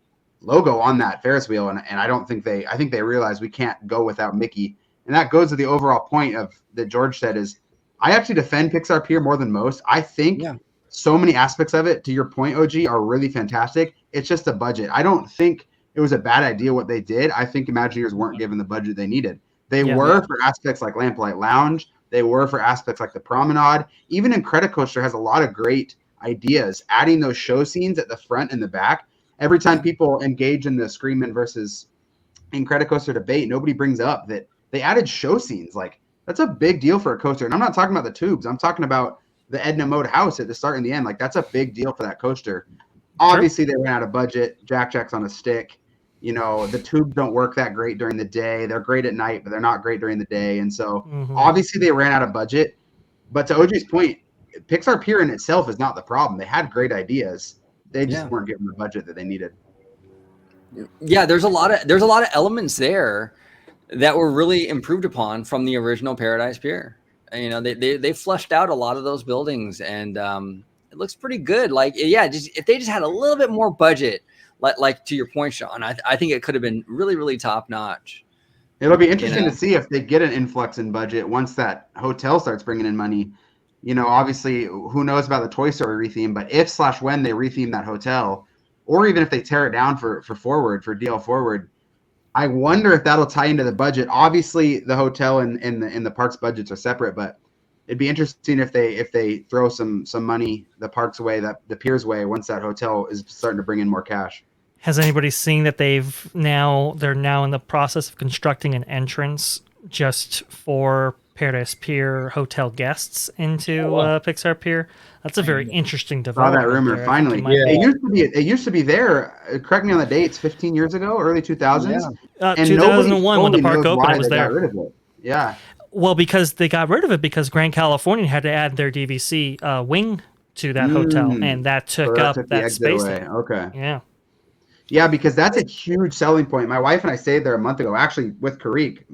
logo on that Ferris wheel. And I think they realized we can't go without Mickey. And that goes to the overall point of that George said is, I actually defend Pixar Pier more than most. I think so many aspects of it, to your point, OG, are really fantastic. It's just a budget. I don't think it was a bad idea what they did. I think Imagineers weren't given the budget they needed. They were for aspects like Lamplight Lounge. They were for aspects like the Promenade. Even Incredicoaster has a lot of great ideas. Adding those show scenes at the front and the back. Every time people engage in the Screamin' versus Incredicoaster debate, nobody brings up that they added show scenes. Like, that's a big deal for a coaster. And I'm not talking about the tubes. I'm talking about the Edna Mode house at the start and the end. Like, that's a big deal for that coaster. Obviously, they ran out of budget. Jack's on a stick. You know, the tubes don't work that great during the day. They're great at night, but they're not great during the day. And so obviously they ran out of budget. But to OG's point, Pixar Pier in itself is not the problem. They had great ideas. They just weren't given the budget that they needed. Yeah, there's a lot of elements there that were really improved upon from the original Paradise Pier. You know, they fleshed out a lot of those buildings, and it looks pretty good. Like, yeah, just if they just had a little bit more budget, like to your point, Sean, I think it could have been really, really top notch. It'll be interesting to see if they get an influx in budget once that hotel starts bringing in money. You know, obviously, who knows about the Toy Story retheme, but if/when they retheme that hotel, or even if they tear it down for DL Forward, I wonder if that'll tie into the budget. Obviously, the hotel and the parks budgets are separate, but it'd be interesting if they throw some money the parks way, the Pier's way, once that hotel is starting to bring in more cash. Has anybody seen that they're now in the process of constructing an entrance just for Paradise Pier hotel guests into Pixar Pier? That's a very interesting development. Saw that rumor finally. It used to be there. Correct me on the dates. 15 years ago, early 2000s. And 2001 when the park opened, it was there. Got rid of it. Yeah. Well, because they got rid of it because Grand Californian had to add their DVC wing to that hotel, and that took up that space. Okay. Yeah. Yeah, because that's a huge selling point. My wife and I stayed there a month ago, actually with Creek,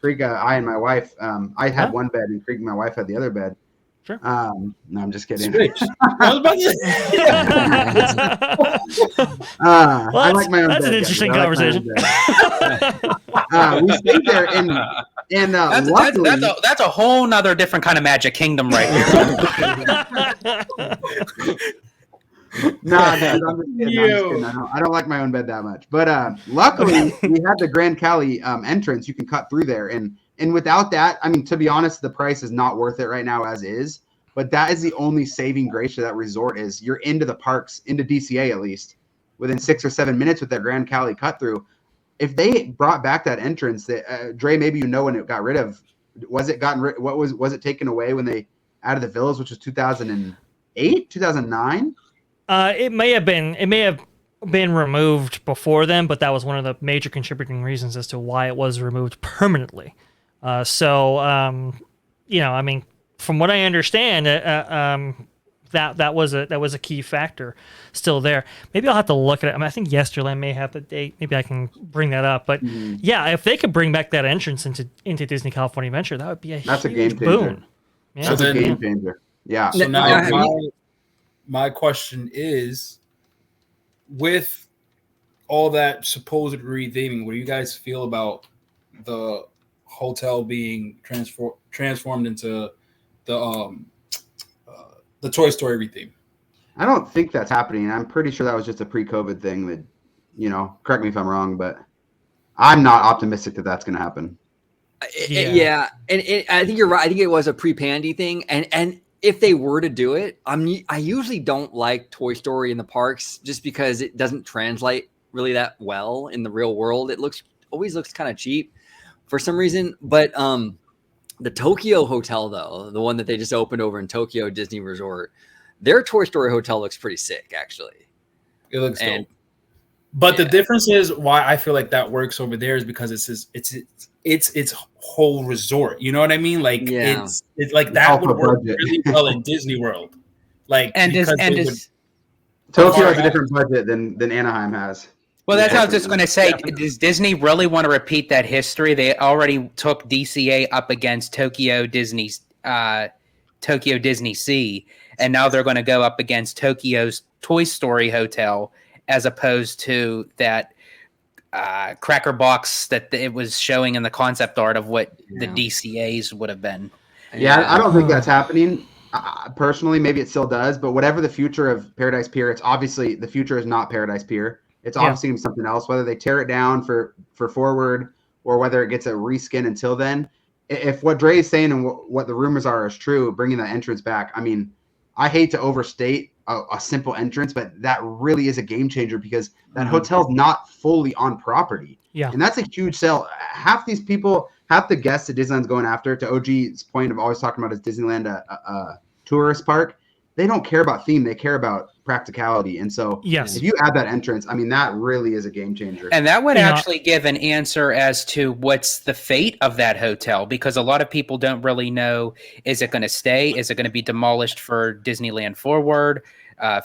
I and my wife. I had one bed, and Creek and my wife had the other bed. Sure. No, I'm just kidding. I was about to say. I like my own bed. That's an interesting conversation. We stayed there, and luckily, that's a whole nother different kind of Magic Kingdom right here. Nah, I'm just kidding. I don't like my own bed that much. But luckily, we had the Grand Cali entrance. You can cut through there, and without that, I mean, to be honest, the price is not worth it right now as is. But that is the only saving grace to that resort is you're into the parks, into DCA at least, within 6 or 7 minutes with that Grand Cali cut through. If they brought back that entrance, that Dre, maybe when it got rid of, was it taken away when they added the villas, which was 2008, 2009? It may have been removed before then, but that was one of the major contributing reasons as to why it was removed permanently. I mean, from what I understand, that was a key factor still there. Maybe I'll have to look at it. I mean, I think Yesterland may have the date. Maybe I can bring that up. But yeah, if they could bring back that entrance into Disney California Adventure, that would be a huge boon. Yeah. That's a game changer. Yeah. So now my question is, with all that supposed retheming, what do you guys feel about the hotel being transformed into the Toy Story retheme? I don't think that's happening. I'm pretty sure that was just a pre-COVID thing that, correct me if I'm wrong, but I'm not optimistic that that's going to happen. Yeah. And I think you're right. I think it was a pre-Pandy thing. And if they were to do it, I usually don't like Toy Story in the parks just because it doesn't translate really that well in the real world. It always looks kind of cheap for some reason. But the Tokyo Hotel, though, the one that they just opened over in Tokyo Disney Resort, their Toy Story hotel looks pretty sick, actually. It looks dope. But the difference is why I feel like that works over there is because it's whole resort. You know what I mean? Like it's like that would work really well in Disney World. Like Tokyo has a different budget than Anaheim has. Well, that's what I was just going to say. Does Disney really want to repeat that history? They already took DCA up against Tokyo Disney Sea, and now they're going to go up against Tokyo's Toy Story Hotel, as opposed to that cracker box that it was showing in the concept art of what the DCAs would have been. Yeah, I don't think that's happening. Personally, maybe it still does, but whatever the future of Paradise Pier, it's obviously the future is not Paradise Pier. It's obviously something else, whether they tear it down for forward or whether it gets a reskin until then. If what Dre is saying and what the rumors are is true, bringing that entrance back, I mean, I hate to overstate a simple entrance, but that really is a game changer because that hotel's not fully on property. Yeah. And that's a huge sell. Half the guests that Disneyland's going after, to OG's point of always talking about his Disneyland a tourist park, they don't care about theme. They care about practicality. And so Yes. if you add that entrance, I mean, that really is a game changer. And that would You know- actually give an answer as to what's the fate of that hotel, because a lot of people don't really know, is it going to stay? Is it going to be demolished for Disneyland Forward,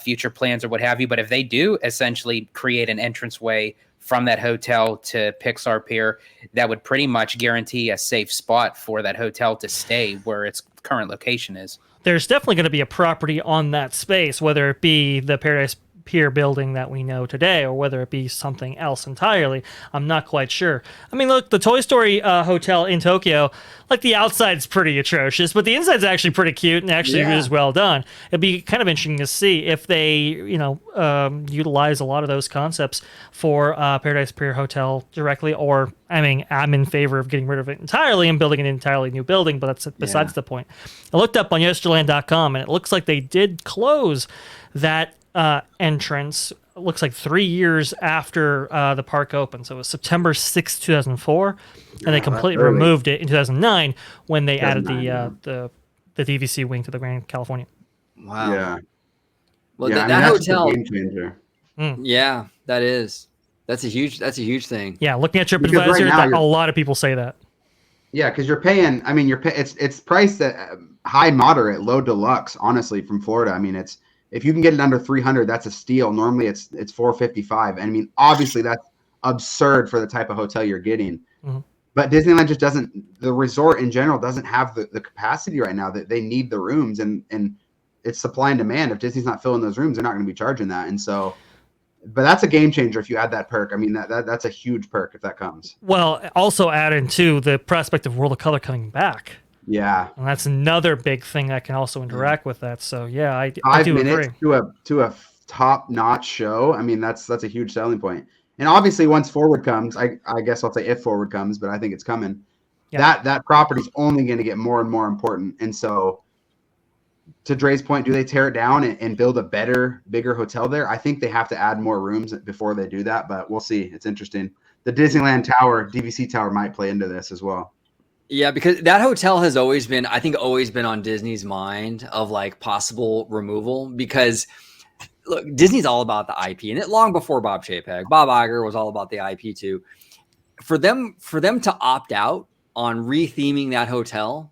future plans or what have you? But if they do essentially create an entranceway from that hotel to Pixar Pier, that would pretty much guarantee a safe spot for that hotel to stay where its current location is. There's definitely going to be a property on that space, whether it be the Paradise Pier building that we know today or whether it be something else entirely. I'm not quite sure. I mean, look, the Toy Story hotel in Tokyo, like the outside's pretty atrocious, but the inside's actually pretty cute and actually is well done. It'd be kind of interesting to see if they, utilize a lot of those concepts for Paradise Pier Hotel directly, or, I mean, I'm in favor of getting rid of it entirely and building an entirely new building, but that's besides the point. I looked up on yesterland.com and it looks like they did close that entrance. It looks like 3 years after the park opened. So it was September 6th, 2004, and they completely removed it in 2009 when they added the DVC wing to the Grand California. Wow. Yeah. Well, Yeah, that that's hotel. a game changer. Yeah, that is. That's a huge thing. Yeah, looking at Because TripAdvisor, right now a lot of people say that. Yeah, because you're paying. I mean, it's priced at high, moderate, low, deluxe. Honestly, from Florida, I mean, it's if you can get it under 300, that's a steal. Normally, it's 455. And I mean, obviously, that's absurd for the type of hotel you're getting. Mm-hmm. But Disneyland just doesn't. The resort in general doesn't have the capacity right now that they need the rooms, and it's supply and demand. If Disney's not filling those rooms, they're not going to be charging that. And so, but that's a game changer if you add that perk. I mean, that's a huge perk if that comes. Well, also add into the prospect of World of Color coming back. Yeah, And that's another big thing that can also interact with that. So yeah, I 5 do minutes agree. to a top-notch show. I mean, that's a huge selling point. And obviously, once Forward comes, I guess I'll say if Forward comes, but I think it's coming. Yeah. That property's only going to get more and more important. And so, to Dre's point, do they tear it down and build a better, bigger hotel there? I think they have to add more rooms before they do that, but we'll see. It's interesting. The Disneyland Tower, DVC Tower, might play into this as well. Yeah, because that hotel has always been on Disney's mind of like possible removal, because look, Disney's all about the IP, and it long before Bob Chapek. Bob Iger was all about the IP too. For them to opt out on retheming that hotel,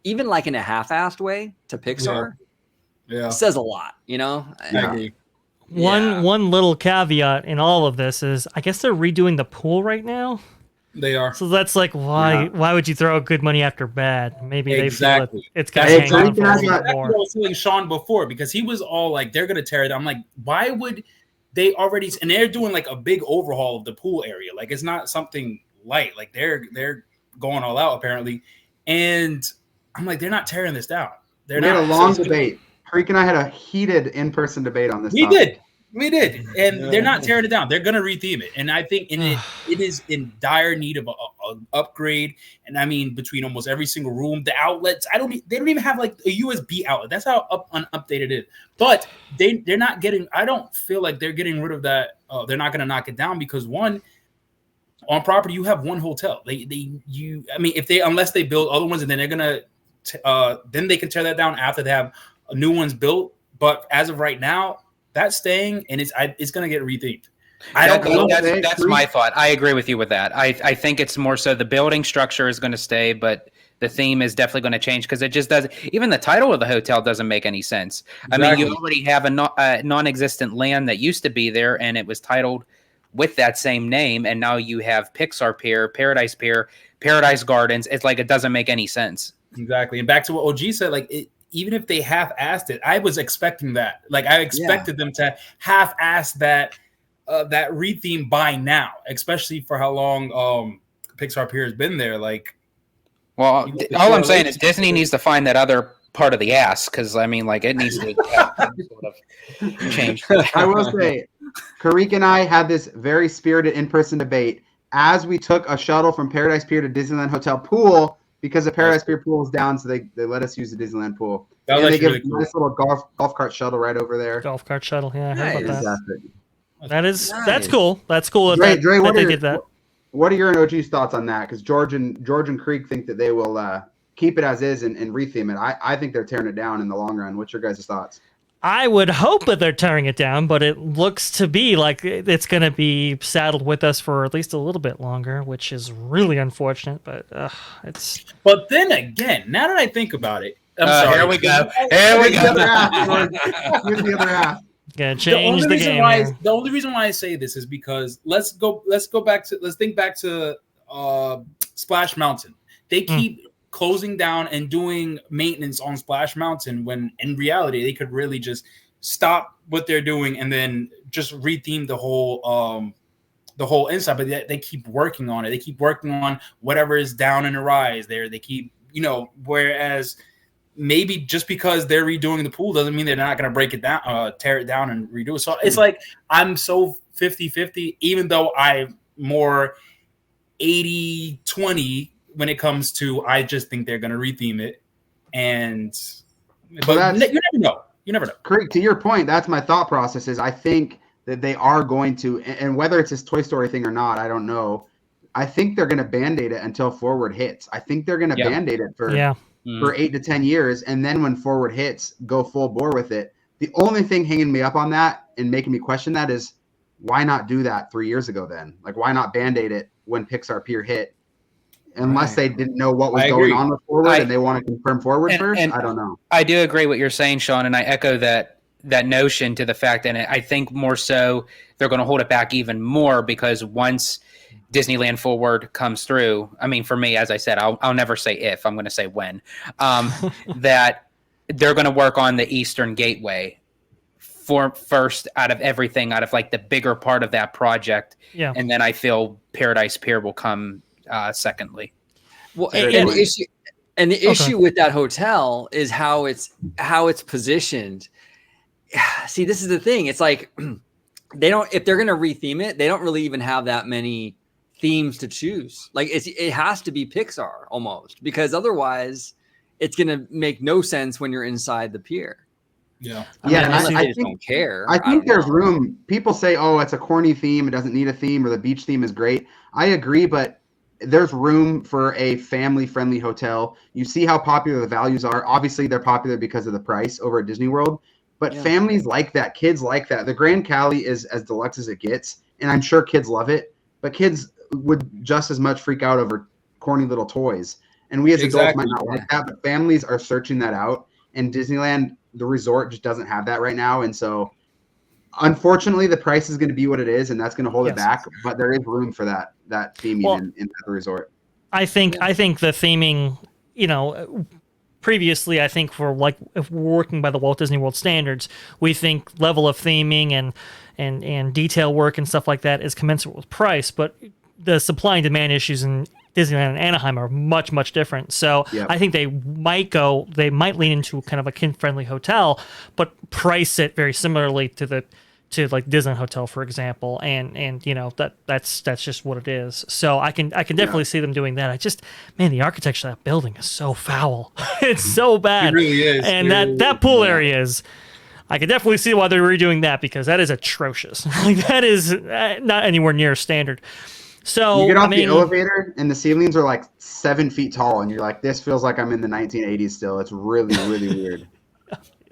even like in a half-assed way to Pixar, says a lot, you know? I agree. One little caveat in all of this is I guess they're redoing the pool right now. They are. So that's like why would you throw good money after bad? Maybe Exactly. they feel that it's gonna hang on for a little bit That's more. what I was telling Sean before, because he was all like, they're gonna tear it down. I'm like, why would they already? And they're doing like a big overhaul of the pool area. Like it's not something light. Like they're going all out apparently. And I'm like, they're not tearing this down. We had a long debate. Harik and I had a heated in-person debate on this. We did, and they're not tearing it down. They're gonna retheme it, and I think it is in dire need of an upgrade. And I mean, between almost every single room, the outlets, they don't even have like a USB outlet. That's how unupdated it is. But they're not getting. I don't feel like they're getting rid of that. They're not gonna knock it down because one, on property you have one hotel. Unless they build other ones, and then they're gonna then they can tear that down after they have new ones built. But as of right now, that's staying, and it's going to get rethemed. That's my thought. I agree with you with that. I think it's more so the building structure is going to stay, but the theme is definitely going to change because it just doesn't. Even the title of the hotel doesn't make any sense. Exactly. I mean, you already have a non-existent land that used to be there, and it was titled with that same name, and now you have Pixar Pier, Paradise Pier, Paradise Gardens. It's like it doesn't make any sense. Exactly, and back to what OG said, like even if they half-assed it, I was expecting that. Like I expected them to half-ass that retheme by now, especially for how long Pixar Pier has been there. Like, well, all I'm saying is Disney needs to find that other part of the ass, because I mean, like, it needs to sort of change. I will say, Harik and I had this very spirited in-person debate as we took a shuttle from Paradise Pier to Disneyland Hotel pool. Because the Paradise Pier pool is down, so they let us use the Disneyland pool. And they give a nice little golf cart shuttle right over there. Golf cart shuttle, yeah, I heard about that. Fantastic. That's cool. That's cool. Dre, that they did that. What are your and OG's thoughts on that? Because George and Creek think that they will keep it as is and retheme it. I think they're tearing it down in the long run. What's your guys' thoughts? I would hope that they're tearing it down, but it looks to be like it's going to be saddled with us for at least a little bit longer, which is really unfortunate. But it's. But then again, now that I think about it, I'm sorry. Here we go. Here we Here's the other go. half, George. Here's the other half. Gonna change the game. The only reason why I say this is because let's think back to Splash Mountain. They keep closing down and doing maintenance on Splash Mountain when in reality they could really just stop what they're doing and then just retheme the whole inside. But they keep working on it. They keep working on whatever is down in the rise there. They keep, whereas maybe just because they're redoing the pool doesn't mean they're not going to break it down, tear it down and redo it. So it's like I'm so 50-50, even though I'm more 80-20 when it comes to I just think they're going to retheme it. But you never know. You never know. Craig, to your point, that's my thought process is I think that they are going to, and whether it's this Toy Story thing or not, I don't know. I think they're going to Band-Aid it until Forward hits. I think they're going to Band-Aid it for 8 to 10 years. And then when Forward hits, go full bore with it. The only thing hanging me up on that and making me question that is why not do that 3 years ago then? Like, why not Band-Aid it when Pixar Pier hit? Unless they didn't know what was going on with Forward and they want to confirm Forward first. I don't know. I do agree what you're saying, Sean, and I echo that notion to the fact, and I think more so they're going to hold it back even more because once Disneyland Forward comes through, I mean, for me, as I said, I'll never say if, I'm going to say when, that they're going to work on the Eastern Gateway first out of everything, out of like the bigger part of that project. Yeah. And then I feel Paradise Pier will come secondly. Well, and the issue with that hotel is how it's positioned. See, this is the thing. It's like if they're going to retheme it, they don't really even have that many themes to choose. Like it has to be Pixar almost, because otherwise it's going to make no sense when you're inside the pier. Yeah. I just don't care. I think there's room. People say, oh, it's a corny theme. It doesn't need a theme, or the beach theme is great. I agree, but there's room for a family-friendly hotel. You see how popular the values are. Obviously, they're popular because of the price over at Disney World, but families like that. Kids like that. The Grand Cali is as deluxe as it gets, and I'm sure kids love it, but kids would just as much freak out over corny little toys. And we as adults might not like that, but families are searching that out, and Disneyland, the resort, just doesn't have that right now. And so unfortunately the price is going to be what it is, and that's going to hold it back, but there is room for that theming in the resort. I think the theming, previously, I think for like if we're working by the Walt Disney World standards, we think level of theming and detail work and stuff like that is commensurate with price, but the supply and demand issues in Disneyland and Anaheim are much, much different. So I think they might lean into kind of a kid-friendly hotel, but price it very similarly to like Disneyland Hotel, for example. And that's just what it is. So I can definitely see them doing that. The architecture of that building is so foul. It's so bad. It really is. And that pool area is, I can definitely see why they're redoing that, because that is atrocious. Like that is not anywhere near standard. So you get off the elevator and the ceilings are like 7 feet tall, and you're like, this feels like I'm in the 1980s still. It's really, really weird.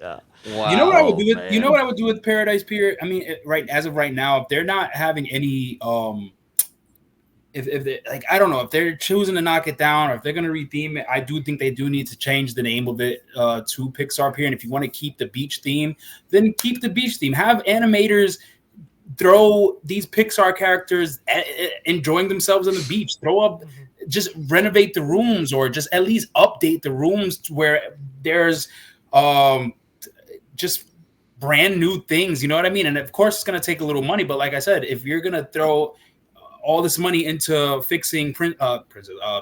Yeah. Wow, you know what I would do with you know what I would do with Paradise Pier? I mean, as of right now, if they're not having any if they, like, I don't know, if they're choosing to knock it down or if they're going to retheme it, I do think they do need to change the name of it to Pixar Pier. And if you want to keep the beach theme, then keep the beach theme. Have animators throw these Pixar characters enjoying themselves on the beach. Throw up, just renovate the rooms, or just at least update the rooms to where there's just brand new things. You know what I mean? And of course, it's going to take a little money. But like I said, if you're going to throw all this money into fixing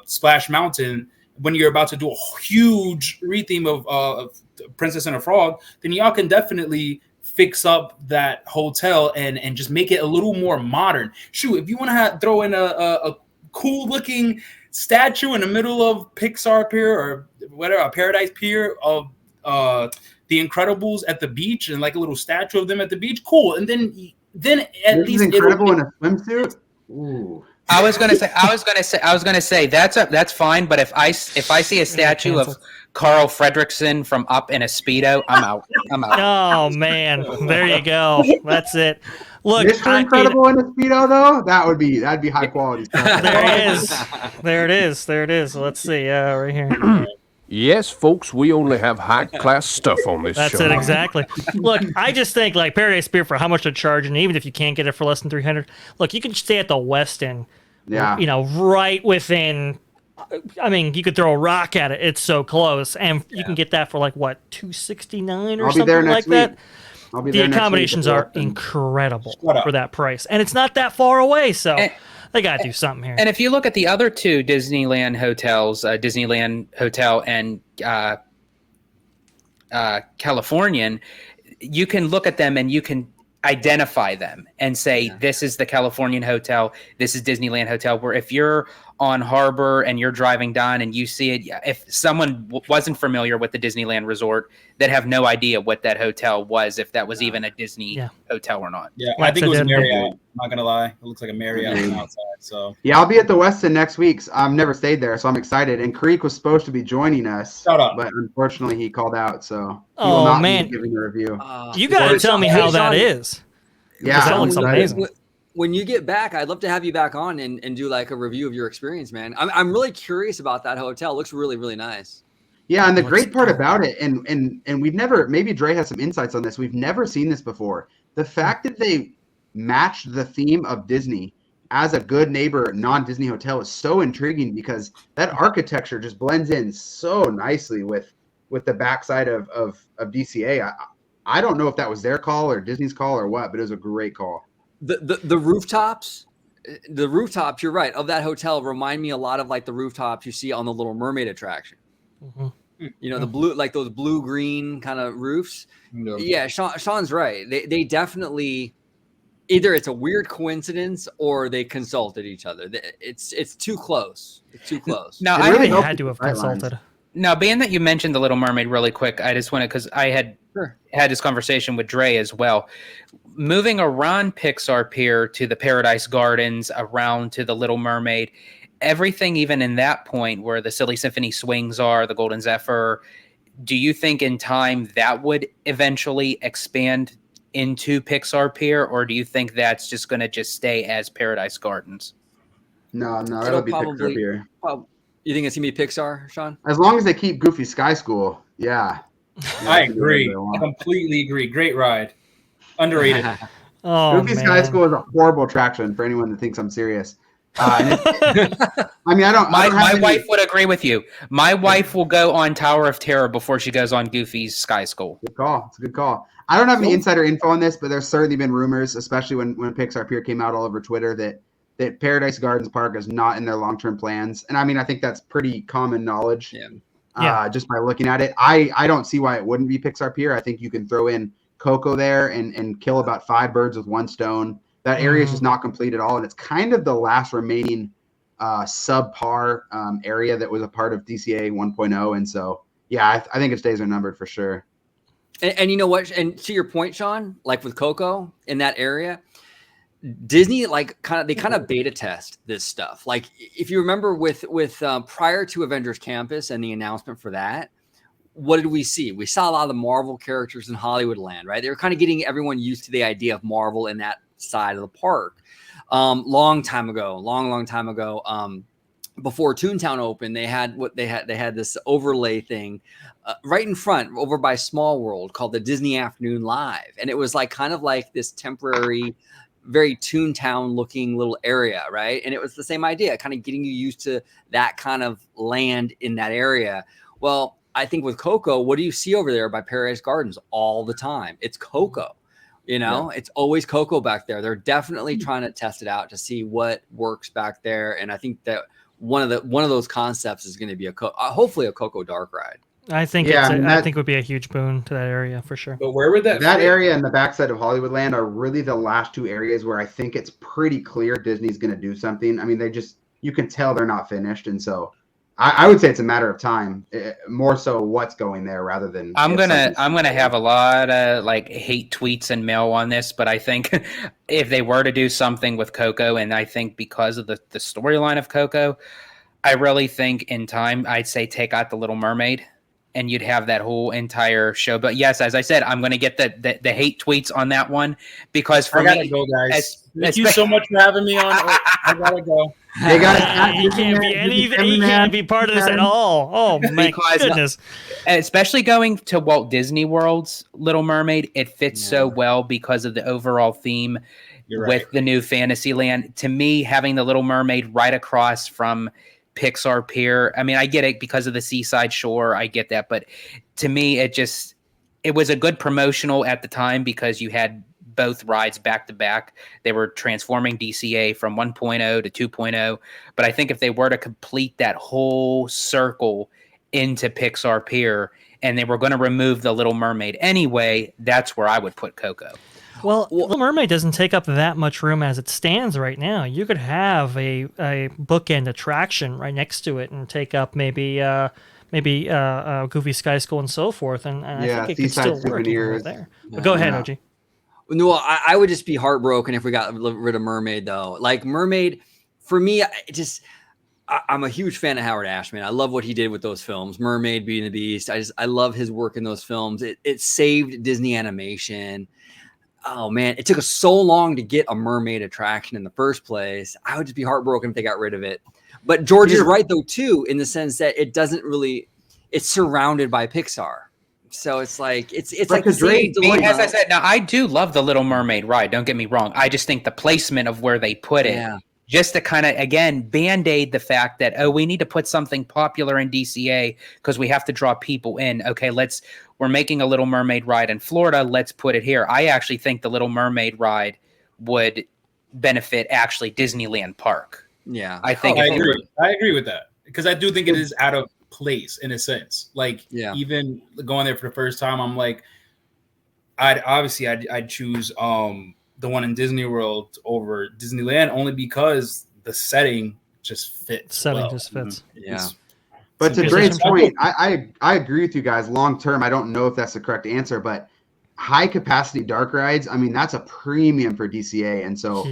Splash Mountain when you're about to do a huge retheme of Princess and the Frog, then y'all can definitely fix up that hotel and just make it a little more modern. Shoot, if you want to throw in a cool looking statue in the middle of Pixar Pier or whatever, a Paradise Pier of the Incredibles at the beach, and like a little statue of them at the beach, cool. And then at least Incredible in a swimsuit. Ooh. I was gonna say that's fine. But if I see a statue of Carl Fredricksen from Up in a Speedo, I'm out. Oh man, there you go. That's it. Look, Mr. Incredible in a Speedo though, that'd be high quality stuff. There it is. There it is. Let's see. Right here. Yes, folks, we only have high-class stuff on this That's show. it exactly. Look, I just think like Paradise Pier for how much they're charging, even if you can't get it for less than $300. Look, you can stay at the Westin. Yeah. You know, right within. I mean, you could throw a rock at it. It's so close, and you can get that for like what, $269 or something like that. I'll be The there next accommodations week are incredible for that price, and it's not that far away. So they got to do something here. And if you look at the other two Disneyland hotels, Disneyland Hotel and Californian, you can look at them and you can identify them and say, this is the Californian Hotel, this is Disneyland Hotel. Where if you're on Harbor and you're driving down and you see it, if someone wasn't familiar with the Disneyland Resort, they'd have no idea what that hotel was, if that was even a Disney hotel or not. Yeah, I think it was Marriott. I'm not gonna lie, it looks like a Marriott from outside. So yeah, I'll be at the Westin next week. I've never stayed there, so I'm excited. And Creek was supposed to be joining us, but unfortunately he called out, so he will not be giving a review. You got to tell me how that is. Yeah, that looks amazing. When you get back, I'd love to have you back on and do like a review of your experience, man. I'm really curious about that hotel. It looks really, really nice. Yeah, and the great part about it, and we've never, maybe Dre has some insights on this, we've never seen this before. The fact that they matched the theme of Disney as a good neighbor non-Disney hotel is so intriguing, because that architecture just blends in so nicely with the backside of DCA. I don't know if that was their call or Disney's call or what, but it was a great call. The rooftops, you're right, of that hotel remind me a lot of like the rooftops you see on the Little Mermaid attraction. You know, the blue, like those blue green kind of roofs. Yeah, Sean's right. They definitely, either it's a weird coincidence or they consulted each other. It's too close. It's too close. Now I really had to have consulted. Now, being that you mentioned the Little Mermaid really quick, I just wanted, because I had had this conversation with Dre as well. Moving around Pixar Pier to the Paradise Gardens, around to the Little Mermaid, everything even in that point where the Silly Symphony swings are, the Golden Zephyr, do you think in time that would eventually expand into Pixar Pier, or do you think that's just going to just stay as Paradise Gardens? No, it'll be Pixar Pier. You think it's going to be Pixar, Sean? As long as they keep Goofy Sky School, yeah. I agree. I completely agree. Great ride. Underrated. Goofy Sky School is a horrible attraction for anyone that thinks I'm serious. I mean, My wife would agree with you. My wife will go on Tower of Terror before she goes on Goofy's Sky School. Good call. It's a good call. I don't have any insider info on this, but there's certainly been rumors, especially when Pixar Pier came out all over Twitter, that Paradise Gardens Park is not in their long-term plans. And I mean, I think that's pretty common knowledge. Just by looking at it. I don't see why it wouldn't be Pixar Pier. I think you can throw in Coco there and kill about 5 birds with one stone. That area is just not complete at all, and it's kind of the last remaining subpar area that was a part of DCA 1.0. And so, yeah, I think its days are numbered for sure. And you know what? And to your point, Sean, like with Coco in that area, Disney kind of beta test this stuff. Like if you remember with prior to Avengers Campus and the announcement for that, what did we see? We saw a lot of the Marvel characters in Hollywoodland, right? They were kind of getting everyone used to the idea of Marvel in that side of the park. Long time ago, before Toontown opened, they had this overlay thing right in front over by Small World called the Disney Afternoon Live, and it was like kind of like this temporary, very Toontown looking little area, right? And it was the same idea, kind of getting you used to that kind of land in that area. Well, I think with Coco, what do you see over there by Paradise Gardens all the time? It's Coco. You know, it's always Coco back there. They're definitely trying to test it out to see what works back there. And I think that one of those concepts is going to be hopefully a Coco dark ride. I think I think would be a huge boon to that area for sure. But where would that area and the backside of Hollywoodland are really the last 2 areas where I think it's pretty clear Disney's going to do something. I mean, you can tell they're not finished, and so I would say it's a matter of time, more so what's going there rather than. I'm gonna have a lot of like hate tweets and mail on this, but I think if they were to do something with Coco, and I think because of the storyline of Coco, I really think in time I'd say take out the Little Mermaid, and you'd have that whole entire show. But yes, as I said, I'm gonna get the hate tweets on that one because for I gotta me, go, guys. Thank you so much for having me on. I gotta go. Hey guys, You can't be part of this at all. Oh my goodness! Especially going to Walt Disney World's Little Mermaid, it fits so well because of the overall theme with the new Fantasyland. To me, having the Little Mermaid right across from Pixar Pier, I mean, I get it because of the seaside shore. I get that. But to me, it was a good promotional at the time because you had both rides back to back. They were transforming DCA from 1.0 to 2.0. But I think if they were to complete that whole circle into Pixar Pier and they were going to remove the Little Mermaid anyway, that's where I would put Coco. Well, Little Mermaid doesn't take up that much room as it stands right now. You could have a bookend attraction right next to it and take up maybe Goofy Sky School and so forth. And I think it could still work even there. But go ahead, OG. No, I would just be heartbroken if we got rid of Mermaid, though. Like, Mermaid, for me, I'm a huge fan of Howard Ashman. I love what he did with those films. Mermaid, Beauty and the Beast. I love his work in those films. It saved Disney animation. Oh, man, it took us so long to get a mermaid attraction in the first place. I would just be heartbroken if they got rid of it. But George is right, though, too, in the sense that it doesn't really – it's surrounded by Pixar. So it's like it's like the same dilemma. As I said, now I do love the Little Mermaid ride. Don't get me wrong. I just think the placement of where they put it, just to kind of again band-aid the fact that we need to put something popular in DCA because we have to draw people in. Okay, we're making a Little Mermaid ride in Florida. Let's put it here. I actually think the Little Mermaid ride would benefit actually Disneyland Park. Yeah, I think I agree with that because I do think it is out of place in a sense. Like even going there for the first time, I'm like, I'd choose the one in Disney World over Disneyland only because the setting just fits. Just fits. Yeah. But to Dre's point, I agree with you guys. Long term, I don't know if that's the correct answer, but high capacity dark rides, I mean, that's a premium for DCA. And so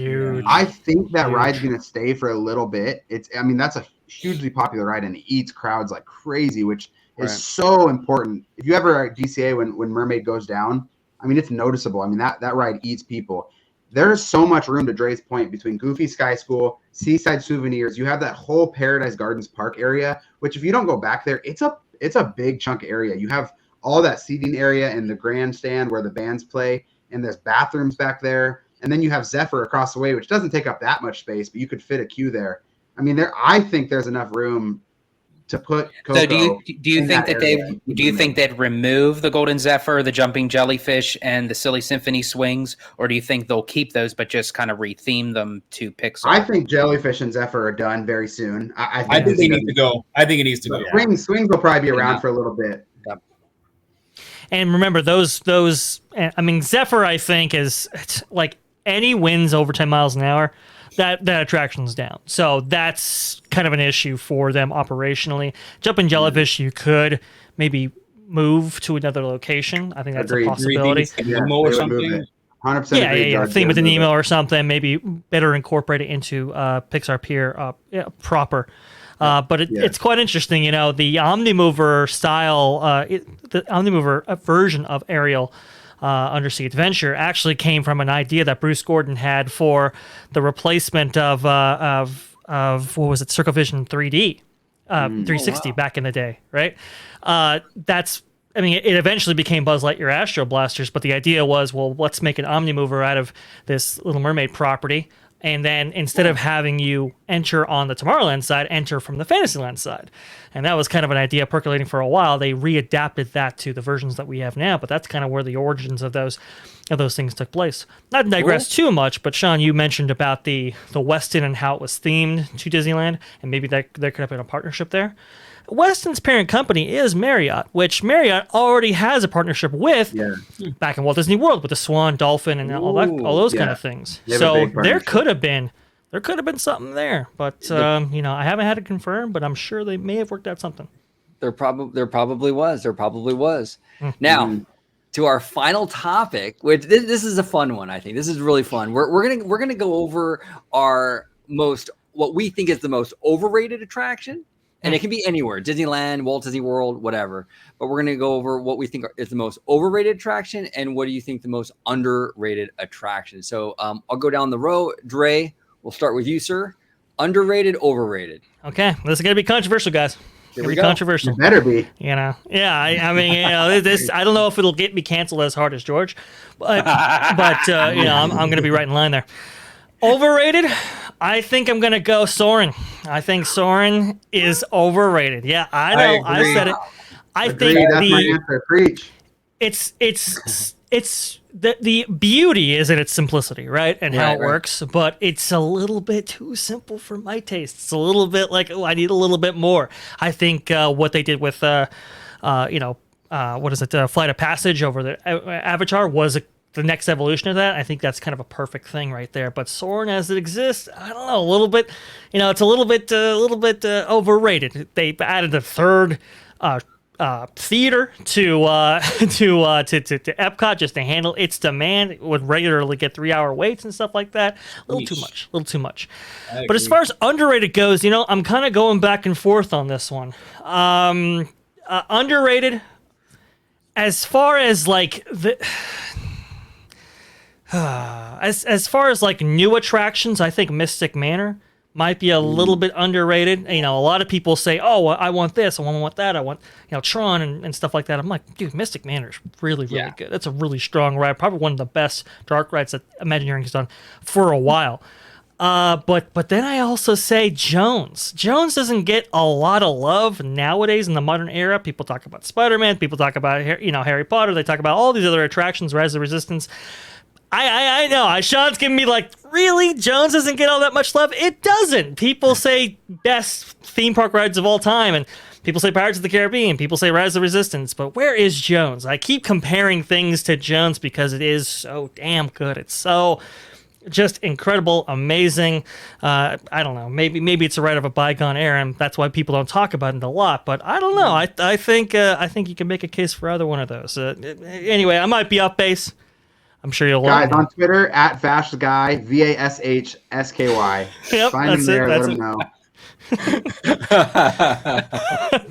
I think that ride's going to stay for a little bit. That's a hugely popular ride and it eats crowds like crazy, which is so important. If you ever are at DCA when Mermaid goes down, I mean, it's noticeable. I mean, that ride eats people. There's so much room, to Dre's point, between Goofy Sky School, Seaside Souvenirs. You have that whole Paradise Gardens Park area, which if you don't go back there, it's a big chunk area. You have all that seating area and the grandstand where the bands play, and there's bathrooms back there. And then you have Zephyr across the way, which doesn't take up that much space, but you could fit a queue there. I mean, I think there's enough room to put Coco. So do you think they'd remove the Golden Zephyr, the Jumping Jellyfish, and the Silly Symphony swings, or do you think they'll keep those but just kind of retheme them to Pixar? I think Jellyfish and Zephyr are done very soon. I think they need to go. I think it needs to go. Swings will probably be around for a little bit. And remember those. I mean, Zephyr, I think it's like any winds over 10 miles an hour. That attraction's down. So that's kind of an issue for them operationally. Jumping Jellyfish, you could maybe move to another location. I think that's a possibility. Or something. 100% yeah. Theme with an email or something. Maybe better incorporate it into Pixar Pier proper. But it's quite interesting. You know, the Omnimover style, the Omnimover version of Ariel Undersea Adventure actually came from an idea that Bruce Gordon had for the replacement of what was it, CircleVision 3D, 360 back in the day, right? It eventually became Buzz Lightyear Astro Blasters, but the idea was, well, let's make an Omnimover out of this Little Mermaid property. And then instead of having you enter on the Tomorrowland side, enter from the Fantasyland side. And that was kind of an idea percolating for a while. They readapted that to the versions that we have now, but that's kind of where the origins of those things took place. Not to digress too much, but Sean, you mentioned about the Westin and how it was themed to Disneyland, and maybe there could have been a partnership there. Westin's parent company is Marriott, which Marriott already has a partnership with back in Walt Disney World with the Swan, Dolphin, and all those kind of things. So there could have been there could have been something there, but I haven't had it confirmed, but I'm sure they may have worked out something. There probably was. Now, to our final topic, which this is a fun one. I think this is really fun. We're gonna go over what we think is the most overrated attraction, and it can be anywhere: Disneyland, Walt Disney World, whatever. But we're gonna go over what we think is the most overrated attraction, and what do you think the most underrated attraction. So I'll go down the row. Dre, we'll start with you, sir. Underrated, overrated. Okay, this is gonna be controversial, guys. Here we go. Controversial. It better be. Yeah. I mean, this. I don't know if it'll get me canceled as hard as George, but I'm going to be right in line there. Overrated. I think I'm going to go Soarin'. I think Soarin' is overrated. Yeah, I know. I said it. I think that's my answer. Preach. It's the beauty is in its simplicity, right? And how it works, but it's a little bit too simple for my taste. It's a little bit like, I need a little bit more. I think what they did with, Flight of Passage over the Avatar was the next evolution of that. I think that's kind of a perfect thing right there. But Soarin' as it exists, I don't know, a little bit, it's a little bit overrated. They added a third theater to Epcot just to handle its demand. It would regularly get 3-hour waits and stuff like that. A little too much. But as far as underrated goes, I'm kind of going back and forth on this one. Underrated as far as like as far as like new attractions, I think Mystic Manor might be a little bit underrated. A lot of people say, "Oh, I want this, I want that, I want Tron and stuff like that." I'm like, dude, Mystic Manor is really good. It's a really strong ride, probably one of the best dark rides that Imagineering has done for a while. But then I also say Jones. Jones doesn't get a lot of love nowadays in the modern era. People talk about Spider-Man, people talk about Harry Potter, they talk about all these other attractions, Rise of the Resistance. I know. Sean's giving me like, really? Jones doesn't get all that much love? It doesn't. People say best theme park rides of all time, and people say Pirates of the Caribbean, people say Rise of the Resistance, but where is Jones? I keep comparing things to Jones because it is so damn good. It's so just incredible, amazing. I don't know. Maybe it's a ride of a bygone era, and that's why people don't talk about it a lot. But I don't know. I think you can make a case for either one of those. Anyway, I might be off base. I'm sure you'll guys on Twitter at VashSky, VASHSKY. Yep, find him there. Let him know.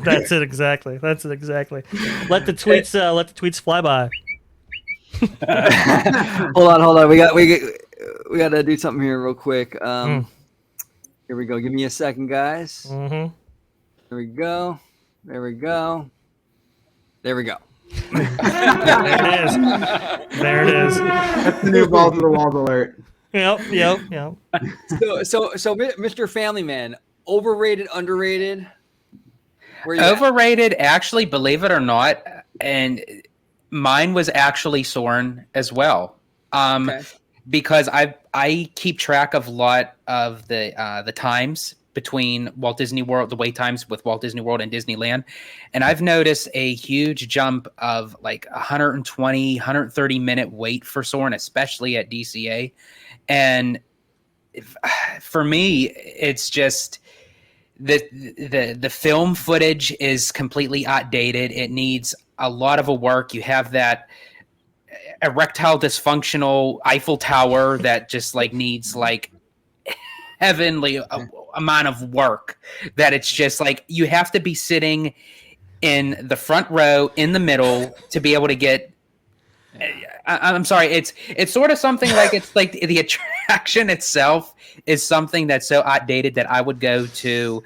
That's it exactly. Let the tweets fly by. Hold on. We got to do something here real quick. Here we go. Give me a second, guys. Mm-hmm. There we go. There we go. There it is. That's the new balls to the walls alert. Yep. So, Mr. Family Man, overrated, underrated? Overrated, actually, believe it or not, and mine was actually Soarin' as well. Because I keep track of a lot of the times between Walt Disney World, the wait times with Walt Disney World and Disneyland. And I've noticed a huge jump of like 120, 130 minute wait for Soarin', especially at DCA. And for me, it's just the film footage is completely outdated. It needs a lot of work. You have that erectile dysfunctional Eiffel Tower that just like needs like heavenly amount of work, that it's just like you have to be sitting in the front row in the middle to be able to get I'm sorry, it's sort of something like, it's like the attraction itself is something that's so outdated that I would go to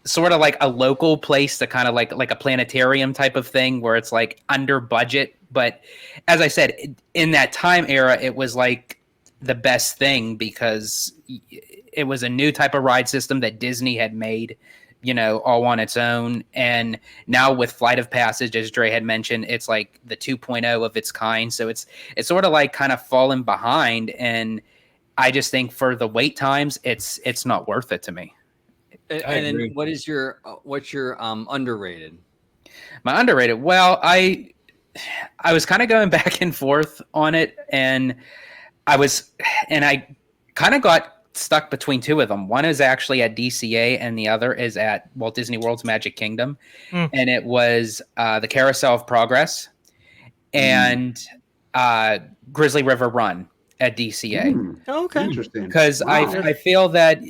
sort of like a local place to kind of like a planetarium type of thing where it's like under budget. But as I said, in that time era, it was like the best thing because it was a new type of ride system that Disney had made, all on its own. And now with Flight of Passage, as Dre had mentioned, it's like the 2.0 of its kind. So it's sort of like kind of fallen behind. And I just think for the wait times, it's not worth it to me. And then what's your underrated? My underrated. Well, I was kind of going back and forth on it, and I kind of got stuck between two of them. One is actually at DCA and the other is at Walt Disney World's Magic Kingdom. And it was the Carousel of Progress and Grizzly River Run at DCA. Okay. Interesting. Because I feel that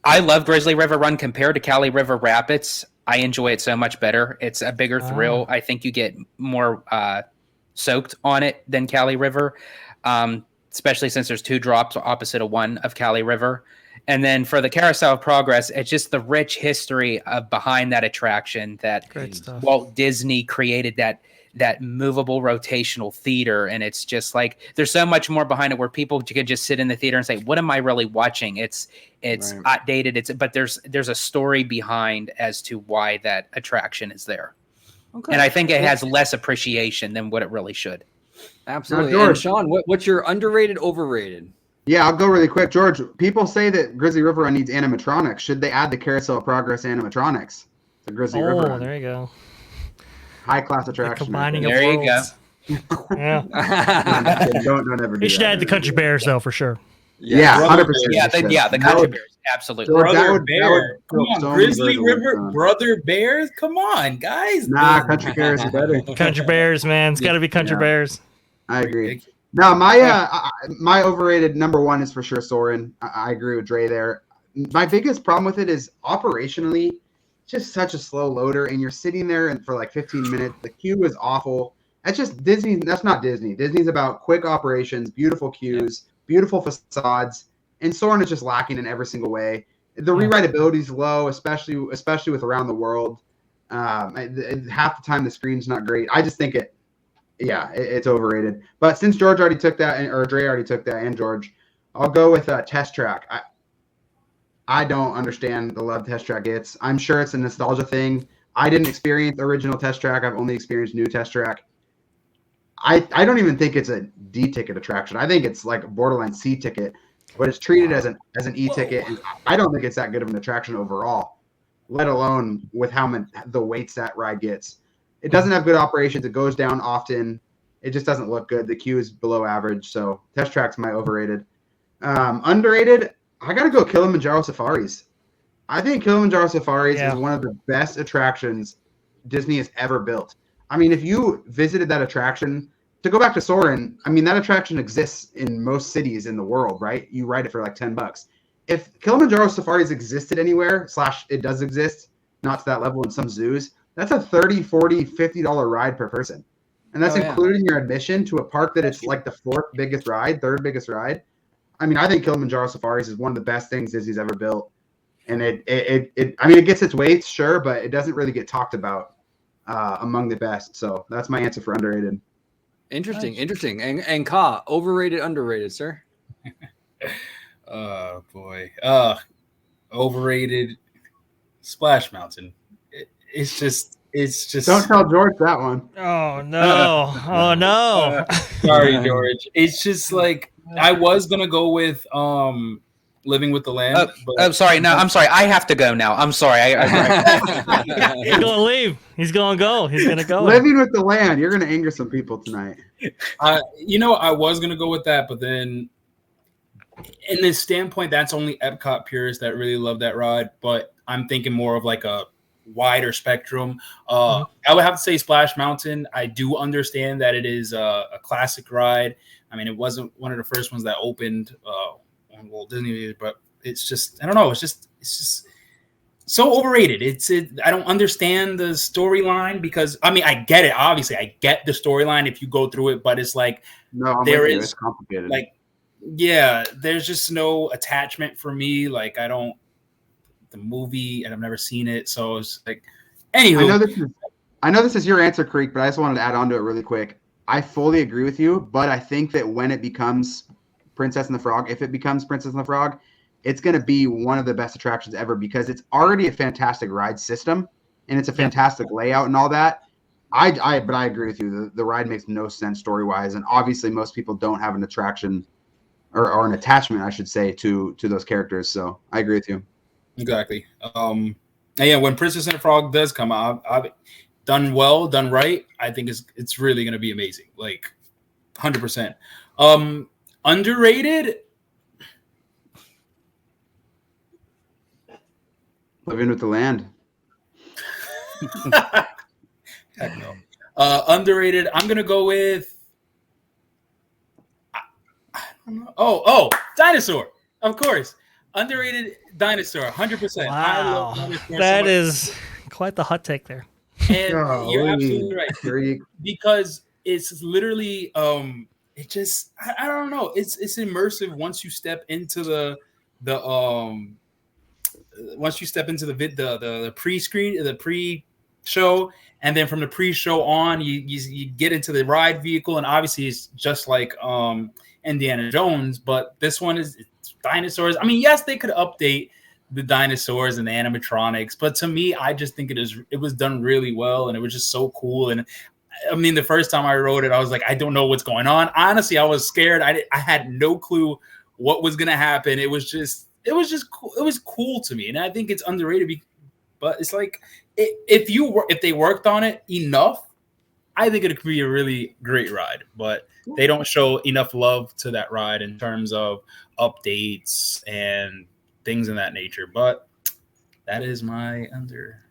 I love Grizzly River Run compared to Cali River Rapids. I enjoy it so much better. It's a bigger thrill. I think you get more soaked on it than Cali River, especially since there's 2 drops opposite of one of Cali River. And then for the Carousel of Progress, it's just the rich history of behind that attraction that Walt Disney created that movable rotational theater. And it's just like, there's so much more behind it where people could just sit in the theater and say, what am I really watching? It's outdated. But there's a story behind as to why that attraction is there. Okay. And I think it has less appreciation than what it really should. Absolutely. And Sean, what's your underrated, overrated? Yeah, I'll go really quick. George, people say that Grizzly River Run needs animatronics. Should they add the Carousel of Progress animatronics to Grizzly River Run? Oh, there you go. High-class attraction. Combining there you go. Yeah. Don't ever do that. You should add the Country Bears, though, for sure. Yeah, 100%. Yeah, the Country Bears. Absolutely. Brother Bear. Come on, Grizzly River, Brother Bears. Come on, guys. Nah, Country Bears is better. Country Bears, man. It's got to be Country Bears. I agree. No, my overrated number 1 is for sure Soarin'. I agree with Dre there. My biggest problem with it is operationally, just such a slow loader, and you're sitting there for like 15 minutes. The queue is awful. That's just Disney. That's not Disney. Disney's about quick operations, beautiful queues, beautiful facades, and Soarin' is just lacking in every single way. The rewritability is low, especially with Around the World. Half the time the screen's not great. I just think it's overrated. But since George already took that, or Dre already took that, and George, I'll go with Test Track. I don't understand the love Test Track gets. I'm sure it's a nostalgia thing. I didn't experience original Test Track. I've only experienced new Test Track. I don't even think it's a D ticket attraction. I think it's like a borderline C ticket, but it's treated as an E ticket. And I don't think it's that good of an attraction overall, let alone with the weights that ride gets. It doesn't have good operations. It goes down often. It just doesn't look good. The queue is below average. So Test Track's my overrated. Underrated, I got to go Kilimanjaro Safaris. I think Kilimanjaro Safaris is one of the best attractions Disney has ever built. I mean, if you visited that attraction, to go back to Soarin', I mean, that attraction exists in most cities in the world, right? You ride it for like $10. If Kilimanjaro Safaris existed anywhere, / it does exist, not to that level in some zoos, that's a $30, $40, $50 ride per person. And that's including your admission to a park that it's like the 4th biggest ride, 3rd biggest ride. I mean, I think Kilimanjaro Safaris is one of the best things Disney's ever built. And it gets its weights, sure, but it doesn't really get talked about among the best. So that's my answer for underrated. Interesting. And Ka, overrated, underrated, sir? Oh, boy. Overrated Splash Mountain. It's just. Don't tell George that one. Oh no! Oh no! Sorry, George. It's just like I was gonna go with Living with the Land. I'm sorry. No, I'm sorry. I have to go now. I'm sorry. He's gonna leave. He's gonna go. He's gonna go. Living with the Land. You're gonna anger some people tonight. I was gonna go with that, but then in this standpoint, that's only Epcot purists that really love that ride. But I'm thinking more of like a wider spectrum. I would have to say Splash Mountain. I do understand that it is a classic ride. I mean, it wasn't one of the first ones that opened on Walt Disney, but it's just, I don't know. It's just so overrated. I don't understand the storyline because, I mean, I get it. Obviously, I get the storyline if you go through it, but it's like, it's complicated. Like, yeah, there's just no attachment for me. Like, the movie, and I've never seen it, so it's like, anywho. I know this is your answer, Creek, but I just wanted to add on to it really quick. I fully agree with you, but I think that when it becomes Princess and the Frog, if it becomes Princess and the Frog, it's going to be one of the best attractions ever because it's already a fantastic ride system and it's a fantastic layout and all that. But I agree with you. The ride makes no sense story-wise, and obviously most people don't have an attraction or an attachment, I should say, to those characters. So I agree with you. Exactly. And yeah, when Princess and the Frog does come out, I've done well, done right, I think it's really going to be amazing. Like 100%. Underrated. Living with the land. Heck no. Underrated. I'm gonna go with. I don't know. Oh, dinosaur. Of course, underrated dinosaur. 100%. I love Wow, dinosaurs that so much. is quite the hot take there. And you're Golly, absolutely right Greek. because it's literally it just I don't know. It's immersive once you step into the once you step into the pre-screen, the pre-show, and then from the pre-show on, you get into the ride vehicle, and obviously it's just like Indiana Jones, but this one is it's dinosaurs. I mean, yes, they could update the dinosaurs and the animatronics, but to me, I just think it was done really well, and it was just so cool. And I mean, the first time I wrote it, I was like, I don't know what's going on. Honestly, I was scared. I had no clue what was gonna happen. It was just cool. It was cool to me, and I think it's underrated. But it's like if they worked on it enough, I think it could be a really great ride. But they don't show enough love to that ride in terms of updates and things in that nature. But that is my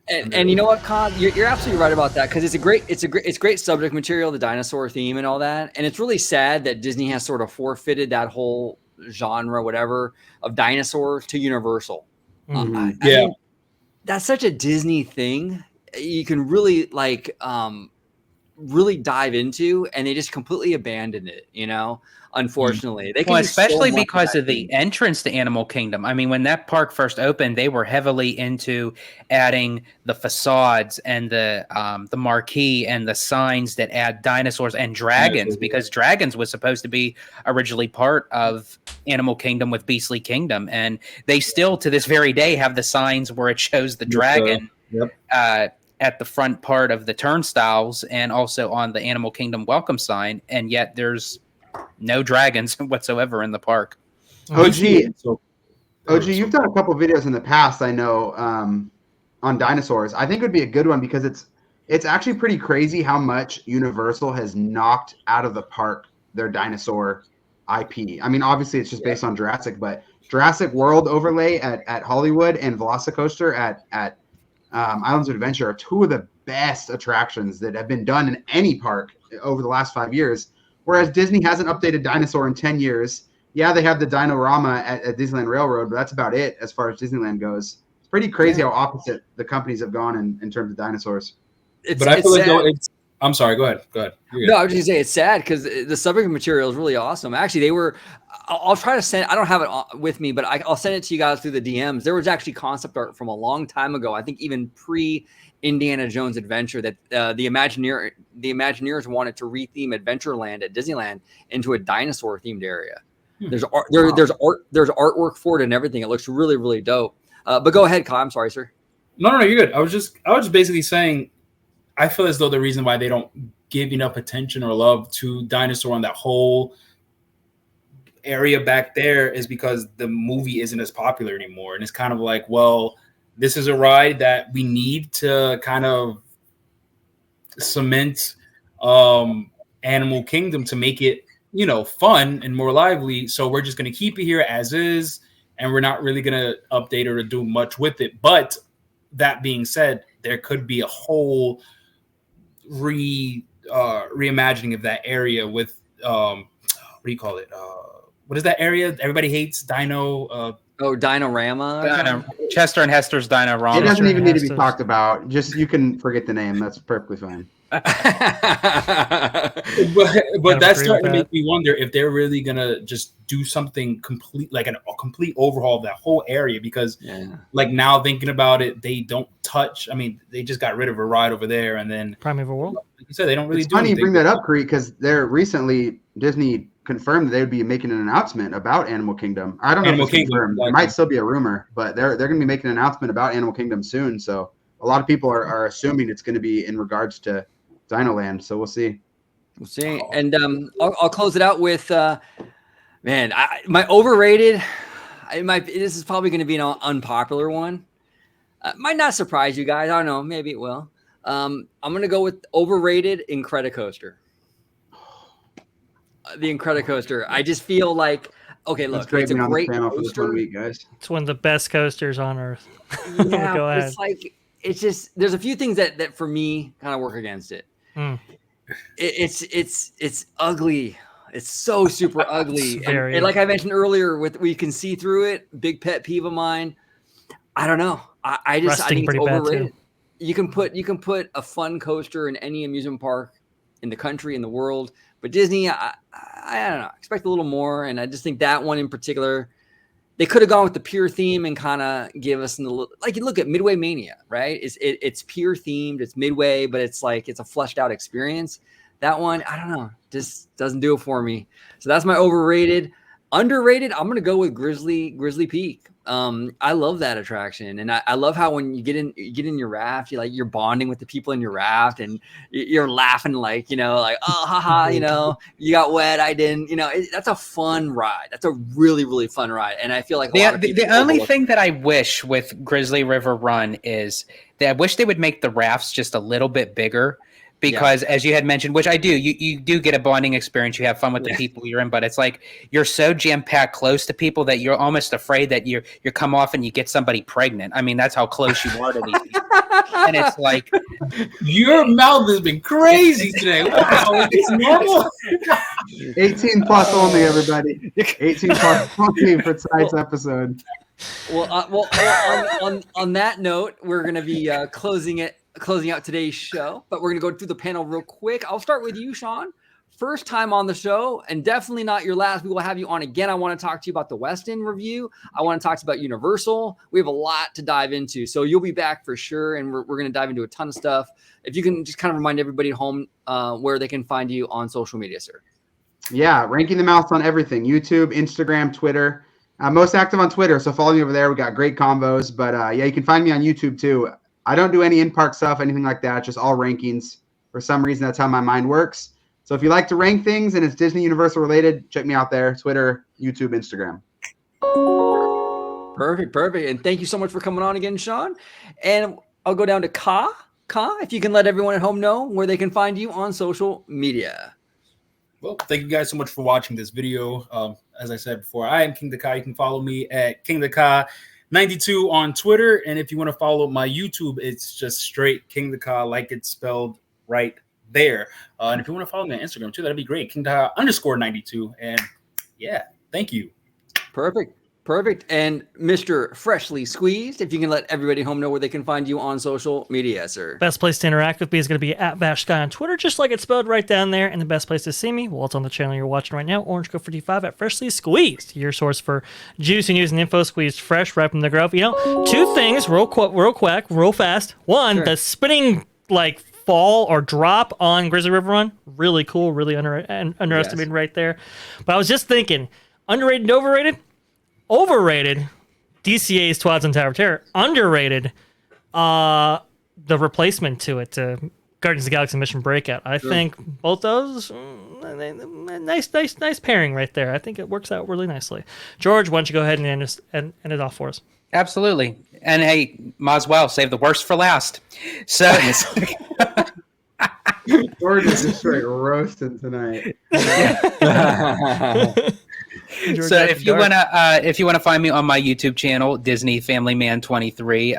And you know what, Cobb? You're absolutely right about that because it's great subject material, the dinosaur theme and all that. And it's really sad that Disney has sort of forfeited that whole genre, whatever, of dinosaur to Universal. I mean, that's such a Disney thing. You can really really dive into, and they just completely abandoned it. Unfortunately, they can Well, do so especially much with because that of the theme. entrance to Animal Kingdom. I mean, when that park first opened, they were heavily into adding the facades and the marquee and the signs that add dinosaurs and dragons, because dragons was supposed to be originally part of Animal Kingdom with Beastly Kingdom, and they still to this very day have the signs where it shows the dragon. At the front part of the turnstiles and also on the Animal Kingdom welcome sign, and yet there's no dragons whatsoever in the park. OG, you've done a couple videos in the past, I know, on dinosaurs. I think it would be a good one because it's actually pretty crazy how much Universal has knocked out of the park their dinosaur IP. I mean, obviously it's just based on Jurassic, but Jurassic World overlay at Hollywood and Velocicoaster at Islands of Adventure are two of the best attractions that have been done in any park over the last 5 years. Whereas Disney hasn't updated dinosaur in 10 years. Yeah, they have the Dino-Rama at Disneyland Railroad, but that's about it as far as Disneyland goes. It's pretty crazy how opposite the companies have gone in terms of dinosaurs. But I feel like I'm sorry. Go ahead. No, I was just gonna say it's sad because the subject material is really awesome. Actually, they were. I'll try to send. I don't have it with me, but I'll send it to you guys through the DMs. There was actually concept art from a long time ago. I think even pre Indiana Jones Adventure that the Imagineers wanted to retheme Adventureland at Disneyland into a dinosaur themed area. There's art. There's artwork for it and everything. It looks really really dope. But go ahead, Kyle. I'm sorry, sir. No, you're good. I was just basically saying. I feel as though the reason why they don't give enough attention or love to dinosaur on that whole area back there is because the movie isn't as popular anymore. And it's kind of like, well, this is a ride that we need to kind of cement Animal Kingdom to make it, fun and more lively. So we're just going to keep it here as is, and we're not really going to update or do much with it. But that being said, there could be a whole reimagining of that area with what do you call it? What is that area everybody hates? Dinorama. Chester and Hester's Dinorama. It doesn't even need to be talked about. Just you can forget the name. That's perfectly fine. but that's starting to make me wonder if they're really gonna just do something complete, like a complete overhaul of that whole area. Because, like now thinking about it, they don't touch. I mean, they just got rid of a ride over there, and then Primeval World. Like you said, they don't really. It's do funny you anything. bring that up, Creek, because they're recently Disney confirmed that they would be making an announcement about Animal Kingdom. I don't know if it's confirmed. It might still be a rumor, but they're going to be making an announcement about Animal Kingdom soon. So a lot of people are assuming it's going to be in regards to Dinoland. So we'll see. We'll see. And I'll close it out with, my overrated. This is probably going to be an unpopular one. Might not surprise you guys. I don't know. Maybe it will. I'm going to go with overrated Incredicoaster. The Incredicoaster. I just feel like Okay, It's look, great it's a being on this great panel for this 1 coaster. week, guys. It's one of the best coasters on earth. Yeah, Go but ahead. it's like it's just there's a few things that for me kind of work against it. Mm. It's ugly. It's so super ugly. It's And, very- and like I mentioned earlier, with we can see through it. Big pet peeve of mine. I don't know. I Rusting think it's pretty bad, too. overrated. You can put a fun coaster in any amusement park in the country, in the world, but Disney, I don't know. I expect a little more, and I just think that one in particular, they could have gone with the Pier theme and kind of give us like you look at Midway Mania, right? It's Pier themed, it's Midway, but it's like it's a fleshed out experience. That one, I don't know, just doesn't do it for me. So that's my overrated. Underrated, I'm gonna go with Grizzly Peak. I love that attraction, and I love how when you get in your raft, you're bonding with the people in your raft, and you're laughing like like oh haha, you got wet, I didn't, that's a fun ride. That's a really really fun ride, and I feel like a lot of people the only overlook thing that I wish with Grizzly River Run is that I wish they would make the rafts just a little bit bigger. Because as you had mentioned, which I do, you do get a bonding experience. You have fun with the people you're in, but it's like you're so jam-packed close to people that you're almost afraid that you come off and you get somebody pregnant. I mean, that's how close you are to these people. And it's like your mouth has been crazy today. Wow, it's normal. 18 plus only, everybody. 18 plus only for tonight's episode. Well, on that note, we're going to be closing out today's show, but we're going to go through the panel real quick. I'll start with you, Sean. First time on the show, and definitely not your last. We will have you on again. I want to talk to you about the West End review. I want to talk to you about Universal. We have a lot to dive into, so you'll be back for sure, and we're going to dive into a ton of stuff. If you can just kind of remind everybody at home where they can find you on social media, sir. Yeah, Ranking the Mouse on everything. YouTube, Instagram, Twitter. Most active on Twitter, so follow me over there. We got great combos, but yeah, you can find me on YouTube too. I don't do any in-park stuff, anything like that, just all rankings. For some reason, that's how my mind works. So if you like to rank things and it's Disney Universal related, check me out there. Twitter, YouTube, Instagram. Perfect. And thank you so much for coming on again, Sean. And I'll go down to Ka, if you can let everyone at home know where they can find you on social media. Well, thank you guys so much for watching this video. As I said before, I am Kingdakha. You can follow me at Kingdakha92 on Twitter. And if you want to follow my YouTube, it's just straight Kingdakha, like it's spelled right there. And if you want to follow me on Instagram too, that'd be great. Kingdakha_92. And yeah, thank you. Perfect. And Mr. Freshly Squeezed, if you can let everybody at home know where they can find you on social media, sir. Best place to interact with me is going to be at BashSky on Twitter, just like it's spelled right down there. And the best place to see me, well, it's on the channel you're watching right now, Orange Code 55 at Freshly Squeezed, your source for juicy news and info squeezed fresh right from the grove. Two things, real fast. One, sure. The spinning fall or drop on Grizzly River Run, really cool, really underestimated right there. But I was just thinking, underrated and overrated. Overrated, DCA's Twads on Tower of Terror. Underrated, the replacement to it, Guardians of the Galaxy Mission Breakout. I think both those, nice pairing right there. I think it works out really nicely. George, why don't you go ahead and end it off for us? absolutely. And hey, might as well save the worst for last. So George is just straight roasting tonight. So if you wanna find me on my YouTube channel, Disney Family Man 23,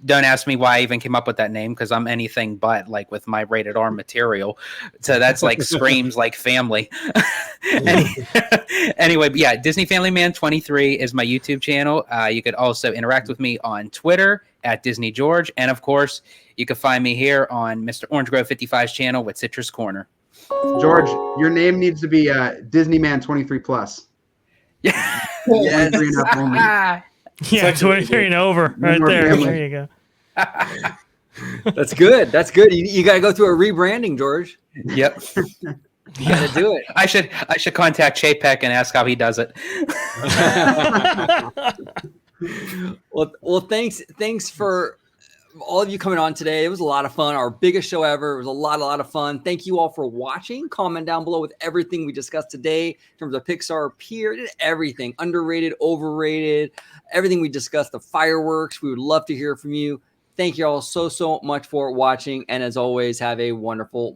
don't ask me why I even came up with that name because I'm anything but with my rated R material. So that's screams like family. Anyway, but yeah, Disney Family Man 23 is my YouTube channel. You could also interact with me on Twitter at Disney George, and of course, you can find me here on Mr. Orange Grove 55's channel with Citrus Corner. George, your name needs to be Disney Man 23 plus. Yeah. Yes. 23 and up only. Yeah, 23 and over right there. family. There you go. That's good. You got to go through a rebranding, George. Yep. You got to do it. I should contact Chapek and ask how he does it. Well, thanks for all of you coming on today. It was a lot of fun. Our biggest show ever. It was a lot of fun. Thank you all for watching. Comment down below with everything we discussed today in terms of Pixar Pier, everything, underrated, overrated, everything we discussed, the fireworks. We would love to hear from you. Thank you all so much for watching. And as always, have a wonderful